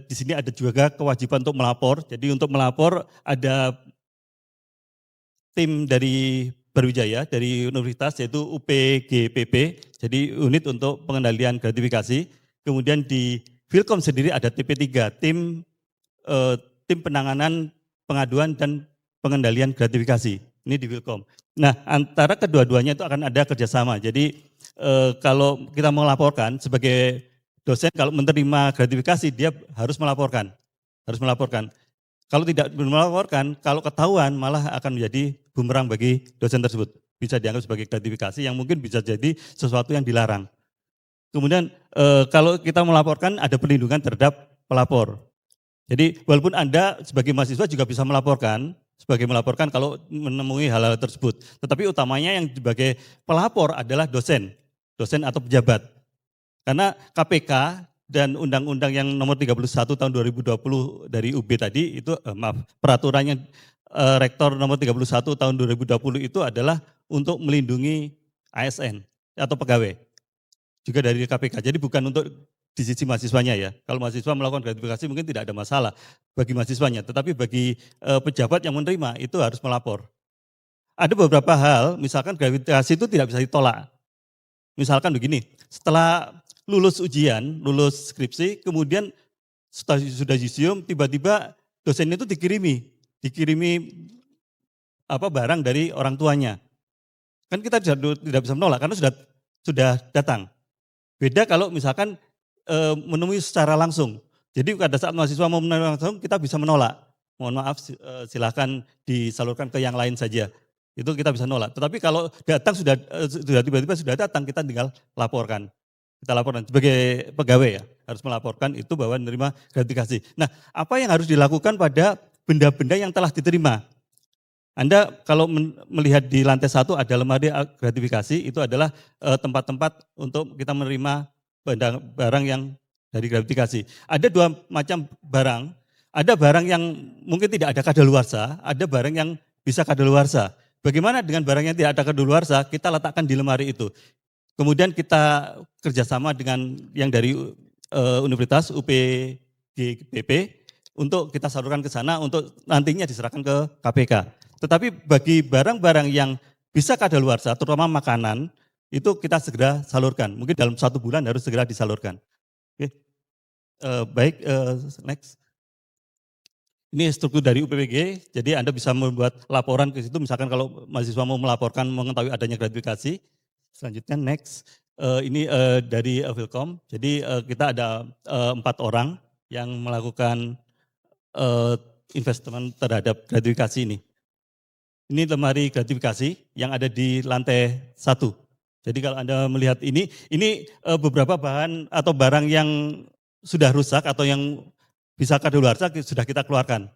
di sini ada juga kewajiban untuk melapor. Jadi untuk melapor ada tim dari Barwijaya dari universitas yaitu UPGPP, jadi unit untuk pengendalian gratifikasi. Kemudian di Vilkom sendiri ada TP3, tim penanganan pengaduan dan pengendalian gratifikasi. Ini di Vilkom. Nah, antara kedua-duanya itu akan ada kerjasama. Jadi kalau kita melaporkan sebagai dosen, kalau menerima gratifikasi dia harus melaporkan, Kalau tidak melaporkan, kalau ketahuan malah akan menjadi bumerang bagi dosen tersebut. Bisa dianggap sebagai gratifikasi yang mungkin bisa jadi sesuatu yang dilarang. Kemudian kalau kita melaporkan ada perlindungan terhadap pelapor. Jadi walaupun Anda sebagai mahasiswa juga bisa melaporkan kalau menemui hal-hal tersebut. Tetapi utamanya yang sebagai pelapor adalah dosen atau pejabat. Karena KPK dan undang-undang yang nomor 31 tahun 2020 dari UB tadi itu peraturannya rektor nomor 31 tahun 2020 itu adalah untuk melindungi ASN atau pegawai juga dari KPK. Jadi bukan untuk di sisi mahasiswanya ya. Kalau mahasiswa melakukan gratifikasi mungkin tidak ada masalah bagi mahasiswanya, tetapi bagi pejabat yang menerima itu harus melapor. Ada beberapa hal, misalkan gratifikasi itu tidak bisa ditolak. Misalkan begini, setelah lulus ujian, lulus skripsi, kemudian sudah yudisium, tiba-tiba dosen itu dikirimi barang dari orang tuanya. Kan kita tidak bisa menolak karena sudah datang. Beda kalau misalkan menemui secara langsung. Jadi pada saat mahasiswa mau menemui langsung, kita bisa menolak. Mohon maaf, silakan disalurkan ke yang lain saja. Itu kita bisa nolak. Tetapi kalau datang sudah tiba-tiba sudah datang, kita tinggal laporkan. Kita laporkan sebagai pegawai ya, harus melaporkan itu bahwa menerima gratifikasi. Nah, apa yang harus dilakukan pada benda-benda yang telah diterima? Anda kalau melihat di lantai 1 ada lemari gratifikasi, itu adalah tempat-tempat untuk kita menerima barang yang dari gratifikasi. Ada 2 macam barang, ada barang yang mungkin tidak ada kadaluarsa, ada barang yang bisa kadaluarsa. Bagaimana dengan barang yang tidak ada kadaluarsa, kita letakkan di lemari itu. Kemudian kita kerjasama dengan yang dari Universitas UPGPP untuk kita salurkan ke sana untuk nantinya diserahkan ke KPK. Tetapi bagi barang-barang yang bisa kadaluarsa, terutama makanan, itu kita segera salurkan. Mungkin dalam 1 bulan harus segera disalurkan. Oke. Baik, next. Ini struktur dari UPPG, jadi Anda bisa membuat laporan ke situ, misalkan kalau mahasiswa mau melaporkan mengetahui adanya gratifikasi. Selanjutnya next, ini dari Vilkom, jadi kita ada 4 orang, yang melakukan eh, investment terhadap gratifikasi ini. Ini lemari gratifikasi yang ada di lantai 1. Jadi kalau Anda melihat ini beberapa bahan atau barang yang sudah rusak atau yang bisa kadaluarsa sudah kita keluarkan.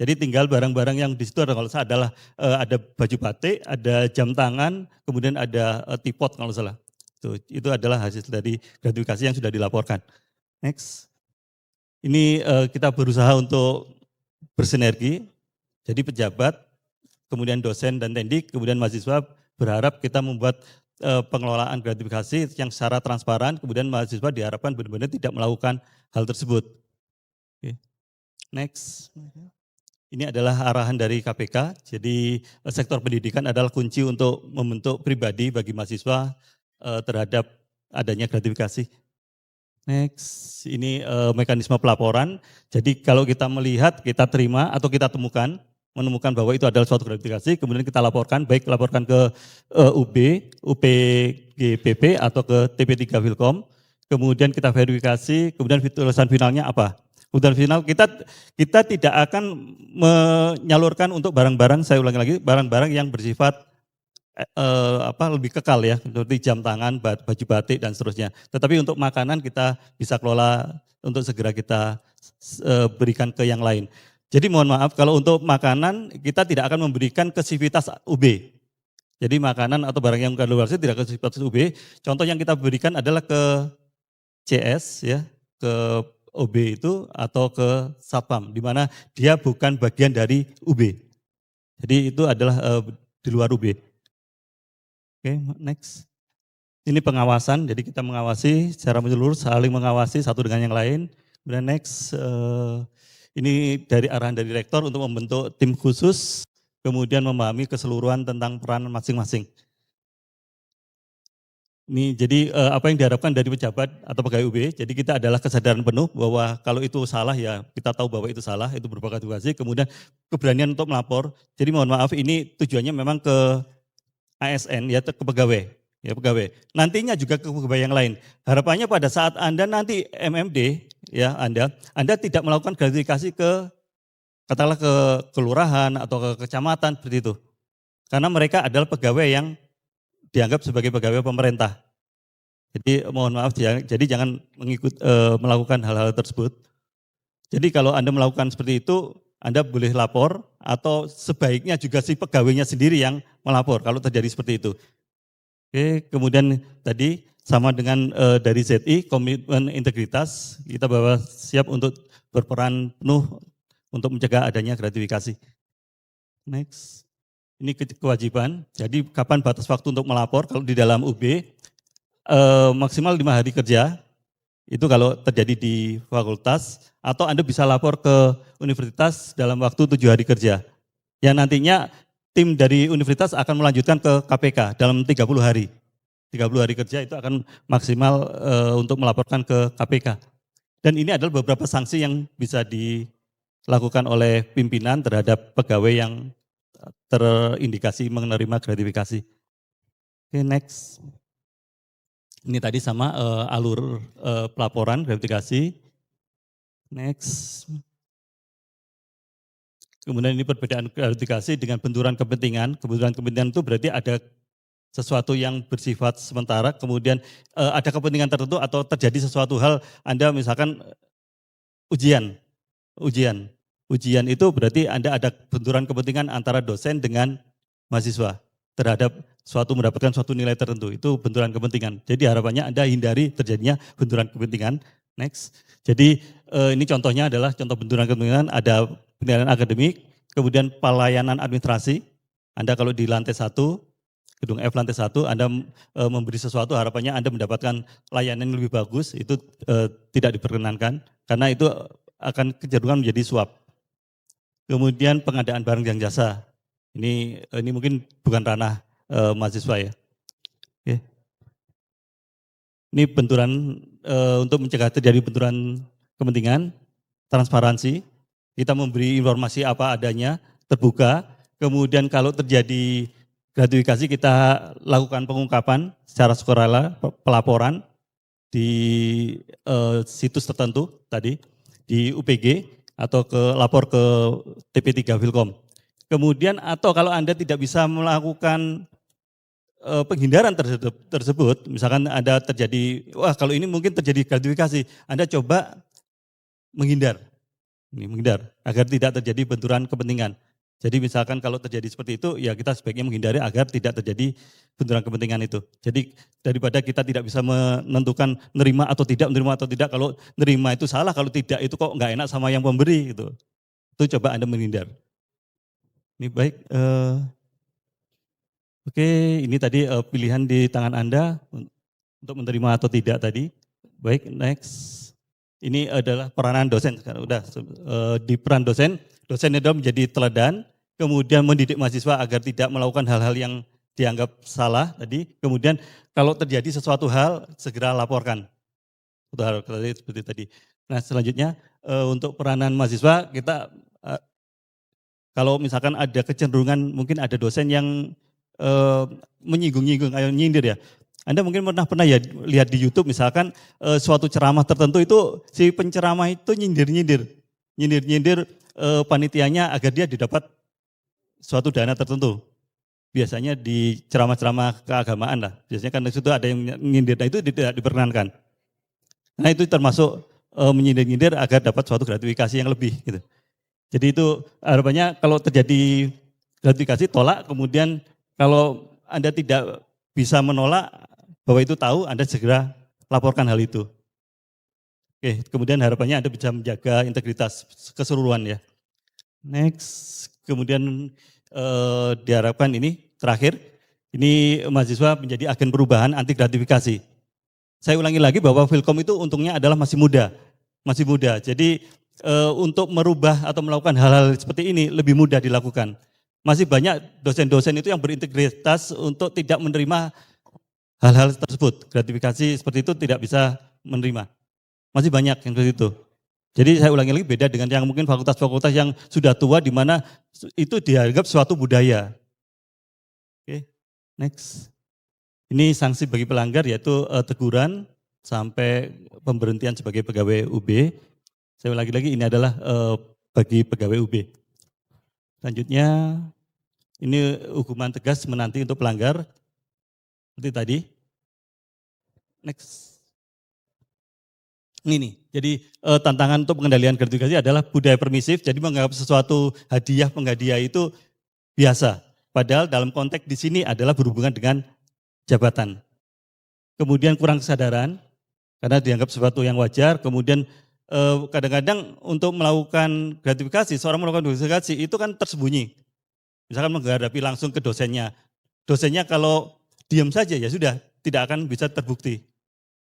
Jadi tinggal barang-barang yang di situ kalau salah adalah ada baju batik, ada jam tangan, kemudian ada tripod kalau salah. Itu adalah hasil dari gratifikasi yang sudah dilaporkan. Next. Ini kita berusaha untuk bersinergi. Jadi pejabat, kemudian dosen dan tendik, kemudian mahasiswa berharap kita membuat pengelolaan gratifikasi yang secara transparan, kemudian mahasiswa diharapkan benar-benar tidak melakukan hal tersebut. Oke. Next. Ini adalah arahan dari KPK, jadi sektor pendidikan adalah kunci untuk membentuk pribadi bagi mahasiswa terhadap adanya gratifikasi. Next, ini mekanisme pelaporan. Jadi kalau kita melihat, kita terima atau kita menemukan bahwa itu adalah suatu gratifikasi, kemudian kita laporkan, baik laporkan ke UB, UPGBP atau ke TP3 Filkom, kemudian kita verifikasi, kemudian tulisan finalnya apa? Kemudian final kita tidak akan menyalurkan untuk barang-barang, saya ulangi lagi, barang-barang yang bersifat lebih kekal ya, seperti jam tangan, baju batik dan seterusnya. Tetapi untuk makanan kita bisa kelola untuk segera kita berikan ke yang lain. Jadi mohon maaf kalau untuk makanan kita tidak akan memberikan ke sivitas UB. Jadi makanan atau barang yang kadaluarsa tidak ke sivitas UB. Contoh yang kita berikan adalah ke CS ya, ke OB itu atau ke Satpam, di mana dia bukan bagian dari UB. Jadi itu adalah di luar UB. Oke, next. Ini pengawasan, jadi kita mengawasi secara menyeluruh, saling mengawasi satu dengan yang lain. Kemudian next, ini dari arahan dari rektor untuk membentuk tim khusus, kemudian memahami keseluruhan tentang peran masing-masing. Ini jadi apa yang diharapkan dari pejabat atau pegawai UB, jadi kita adalah kesadaran penuh bahwa kalau itu salah ya kita tahu bahwa itu salah, itu berupa gratifikasi, kemudian keberanian untuk melapor. Jadi mohon maaf ini tujuannya memang ke ASN ya, ke pegawai. Ya pegawai. Nantinya juga ke pegawai yang lain. Harapannya pada saat Anda nanti MMD ya Anda tidak melakukan gratifikasi ke katakanlah ke kelurahan atau ke kecamatan seperti itu. Karena mereka adalah pegawai yang dianggap sebagai pegawai pemerintah. Jadi mohon maaf, jadi jangan melakukan hal-hal tersebut. Jadi kalau Anda melakukan seperti itu, Anda boleh lapor atau sebaiknya juga si pegawainya sendiri yang melapor kalau terjadi seperti itu. Oke, kemudian tadi sama dengan dari ZI, komitmen integritas, kita bahwa siap untuk berperan penuh untuk mencegah adanya gratifikasi. Next. Ini kewajiban, jadi kapan batas waktu untuk melapor? Kalau di dalam UB, maksimal 5 hari kerja, itu kalau terjadi di fakultas, atau Anda bisa lapor ke universitas dalam waktu 7 hari kerja. Yang nantinya tim dari universitas akan melanjutkan ke KPK dalam 30 hari. 30 hari kerja itu akan maksimal untuk melaporkan ke KPK. Dan ini adalah beberapa sanksi yang bisa dilakukan oleh pimpinan terhadap pegawai yang terindikasi menerima gratifikasi. Oke, next. Ini tadi sama alur pelaporan gratifikasi. Next. Kemudian ini perbedaan gratifikasi dengan benturan kepentingan. Benturan kepentingan itu berarti ada sesuatu yang bersifat sementara, kemudian ada kepentingan tertentu atau terjadi sesuatu hal, Anda misalkan ujian. Ujian itu berarti Anda ada benturan kepentingan antara dosen dengan mahasiswa terhadap mendapatkan suatu nilai tertentu. Itu benturan kepentingan. Jadi harapannya Anda hindari terjadinya benturan kepentingan. Next. Jadi ini contohnya adalah contoh benturan kepentingan, ada penilaian akademik, kemudian pelayanan administrasi. Anda kalau di lantai 1, gedung F lantai 1, Anda memberi sesuatu, harapannya Anda mendapatkan layanan yang lebih bagus, itu tidak diperkenankan karena itu akan kecenderungan menjadi suap. Kemudian pengadaan barang dan jasa. Ini mungkin bukan ranah mahasiswa ya. Oke. Ini benturan untuk mencegah terjadi benturan kepentingan, transparansi. Kita memberi informasi apa adanya, terbuka. Kemudian kalau terjadi gratifikasi kita lakukan pengungkapan secara sukarela, pelaporan di situs tertentu tadi. di UPG atau lapor ke TP3 Filkom. Kemudian atau kalau Anda tidak bisa melakukan penghindaran tersebut, misalkan ada terjadi, wah kalau ini mungkin terjadi gratifikasi, Anda coba menghindar, agar tidak terjadi benturan kepentingan. Jadi misalkan kalau terjadi seperti itu, ya kita sebaiknya menghindari agar tidak terjadi benturan kepentingan itu. Jadi daripada kita tidak bisa menentukan nerima atau tidak, kalau nerima itu salah, kalau tidak itu kok nggak enak sama yang pemberi gitu. Itu coba Anda menghindar. Ini baik. Oke, ini tadi pilihan di tangan Anda untuk menerima atau tidak tadi. Baik, next. Ini adalah peranan dosen. Udah di peran dosen adalah menjadi teladan, kemudian mendidik mahasiswa agar tidak melakukan hal-hal yang dianggap salah tadi. Kemudian kalau terjadi sesuatu hal segera laporkan. Hal seperti tadi. Nah, selanjutnya untuk peranan mahasiswa kita kalau misalkan ada kecenderungan mungkin ada dosen yang menyinggung-nyinggung, nyindir ya. Anda mungkin pernah ya lihat di YouTube misalkan suatu ceramah tertentu itu si penceramah itu nyindir panitianya agar dia didapat suatu dana tertentu. Biasanya di ceramah-ceramah keagamaan lah. Biasanya kan di situ ada yang nyindir, nah itu tidak diperkenankan. Nah itu termasuk menyindir-nyindir agar dapat suatu gratifikasi yang lebih gitu. Jadi itu harapannya kalau terjadi gratifikasi tolak, kemudian kalau Anda tidak bisa menolak bahwa itu tahu, Anda segera laporkan hal itu. Oke, kemudian harapannya Anda bisa menjaga integritas keseluruhan ya. Next, kemudian diharapkan ini terakhir, ini mahasiswa menjadi agen perubahan anti gratifikasi. Saya ulangi lagi bahwa Filkom itu untungnya adalah masih muda. Jadi untuk merubah atau melakukan hal-hal seperti ini lebih mudah dilakukan. Masih banyak dosen-dosen itu yang berintegritas untuk tidak menerima hal-hal tersebut. Gratifikasi seperti itu tidak bisa menerima. Masih banyak yang seperti itu. Jadi saya ulangi lagi beda dengan yang mungkin fakultas-fakultas yang sudah tua di mana itu dianggap suatu budaya. Oke, next. Ini sanksi bagi pelanggar yaitu teguran sampai pemberhentian sebagai pegawai UB. Saya ulangi lagi ini adalah bagi pegawai UB. Selanjutnya, ini hukuman tegas menanti untuk pelanggar, seperti tadi. Next. Ini nih, jadi tantangan untuk pengendalian gratifikasi adalah budaya permisif, jadi menganggap sesuatu penghadiah itu biasa. Padahal dalam konteks di sini adalah berhubungan dengan jabatan. Kemudian kurang kesadaran, karena dianggap sesuatu yang wajar, kemudian kadang-kadang untuk melakukan gratifikasi, seorang melakukan gratifikasi itu kan tersembunyi. Misalkan menghadapi langsung ke dosennya. Dosennya kalau diam saja ya sudah tidak akan bisa terbukti.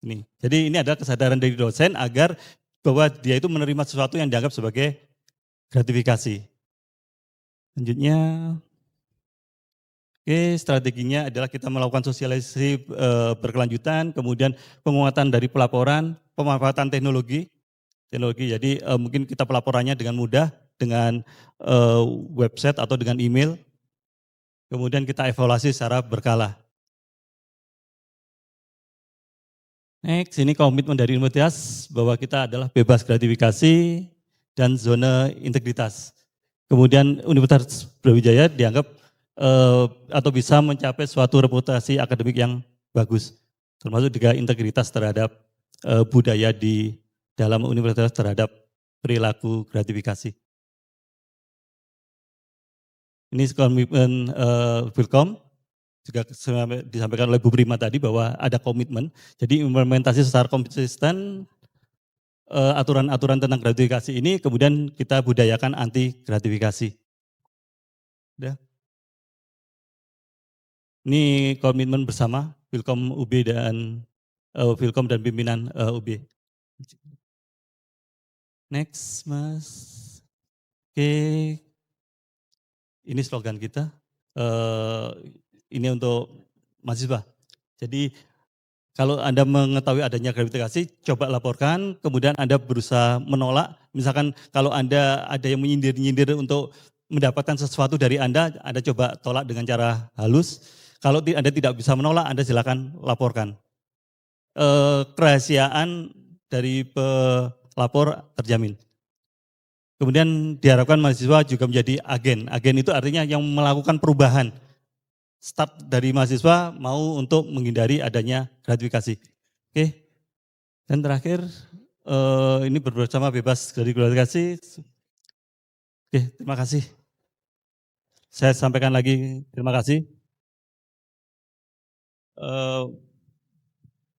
Ini. Jadi ini adalah kesadaran dari dosen agar bahwa dia itu menerima sesuatu yang dianggap sebagai gratifikasi. Selanjutnya, oke, strateginya adalah kita melakukan sosialisasi berkelanjutan, kemudian penguatan dari pelaporan, pemanfaatan teknologi. Jadi mungkin kita pelaporannya dengan mudah dengan website atau dengan email. Kemudian kita evaluasi secara berkala. Next, ini komitmen dari universitas bahwa kita adalah bebas gratifikasi dan zona integritas. Kemudian Universitas Brawijaya dianggap atau bisa mencapai suatu reputasi akademik yang bagus. Termasuk juga integritas terhadap budaya di dalam universitas terhadap perilaku gratifikasi. Ini komitmen Filkom, juga disampaikan oleh Bu Prima tadi bahwa ada komitmen. Jadi implementasi secara konsisten aturan-aturan tentang gratifikasi ini kemudian kita budayakan anti gratifikasi. Udah. Ini komitmen bersama Filkom UB dan Filkom dan pimpinan UB. Next, Mas. Oke, ini slogan kita. Ini untuk mahasiswa. Jadi kalau Anda mengetahui adanya gratifikasi, coba laporkan. Kemudian Anda berusaha menolak. Misalkan kalau Anda ada yang menyindir-nyindir untuk mendapatkan sesuatu dari Anda coba tolak dengan cara halus. Kalau Anda tidak bisa menolak, Anda silakan laporkan. Kerahasiaan dari pelapor terjamin. Kemudian diharapkan mahasiswa juga menjadi agen. Agen itu artinya yang melakukan perubahan. Start dari mahasiswa mau untuk menghindari adanya gratifikasi. Oke. Dan terakhir ini bersama bebas dari gratifikasi. Oke, terima kasih. Saya sampaikan lagi terima kasih.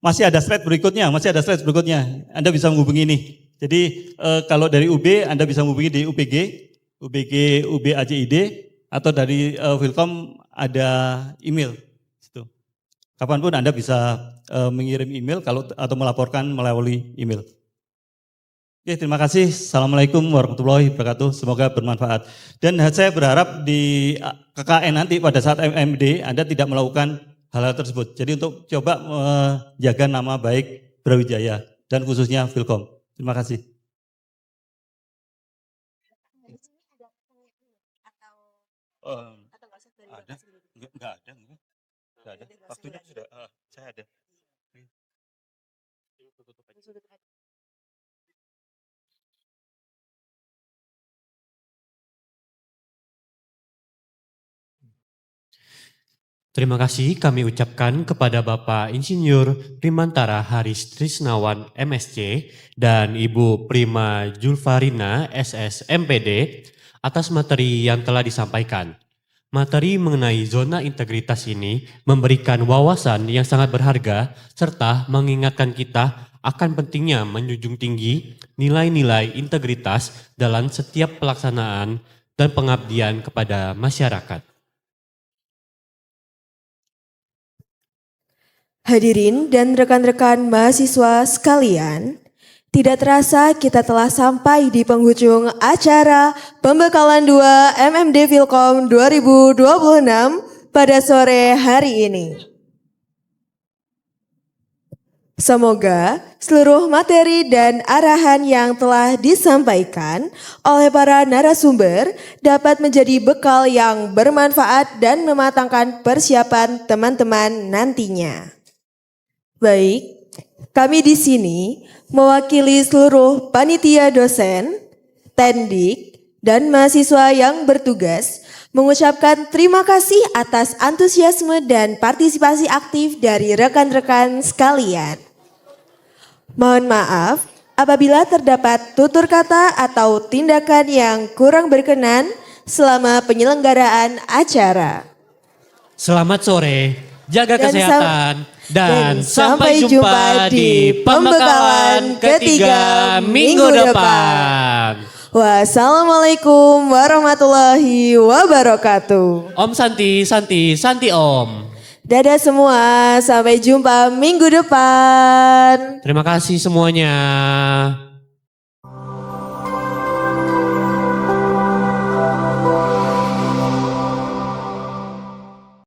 Masih ada slide berikutnya, Anda bisa menghubungi ini. Jadi kalau dari UB Anda bisa menghubungi di UPG, UB AJID, atau dari Wilkom ada email. Situ. Kapanpun Anda bisa mengirim email atau melaporkan melalui email. Oke, terima kasih. Assalamualaikum warahmatullahi wabarakatuh. Semoga bermanfaat. Dan saya berharap di KKN nanti pada saat MMD Anda tidak melakukan hal-hal tersebut. Jadi untuk coba menjaga nama baik Brawijaya dan khususnya Wilkom. Terima kasih. Ada? Enggak ada. Waktunya sudah, saya ada. Terima kasih kami ucapkan kepada Bapak Insinyur Primantara Haris Trisnawan MSc dan Ibu Prima Julfarina SS MPD atas materi yang telah disampaikan. Materi mengenai zona integritas ini memberikan wawasan yang sangat berharga serta mengingatkan kita akan pentingnya menjunjung tinggi nilai-nilai integritas dalam setiap pelaksanaan dan pengabdian kepada masyarakat. Hadirin dan rekan-rekan mahasiswa sekalian, tidak terasa kita telah sampai di penghujung acara Pembekalan 2 MMD Wilkom 2026 pada sore hari ini. Semoga seluruh materi dan arahan yang telah disampaikan oleh para narasumber dapat menjadi bekal yang bermanfaat dan mematangkan persiapan teman-teman nantinya. Baik, kami di sini mewakili seluruh panitia dosen, tendik, dan mahasiswa yang bertugas mengucapkan terima kasih atas antusiasme dan partisipasi aktif dari rekan-rekan sekalian. Mohon maaf apabila terdapat tutur kata atau tindakan yang kurang berkenan selama penyelenggaraan acara. Selamat sore, jaga Dan kesehatan, dan sampai sampai jumpa di pembekalan ketiga minggu depan. Wassalamualaikum warahmatullahi wabarakatuh. Om Santi, Santi, Santi Om. Dadah semua, sampai jumpa minggu depan. Terima kasih semuanya.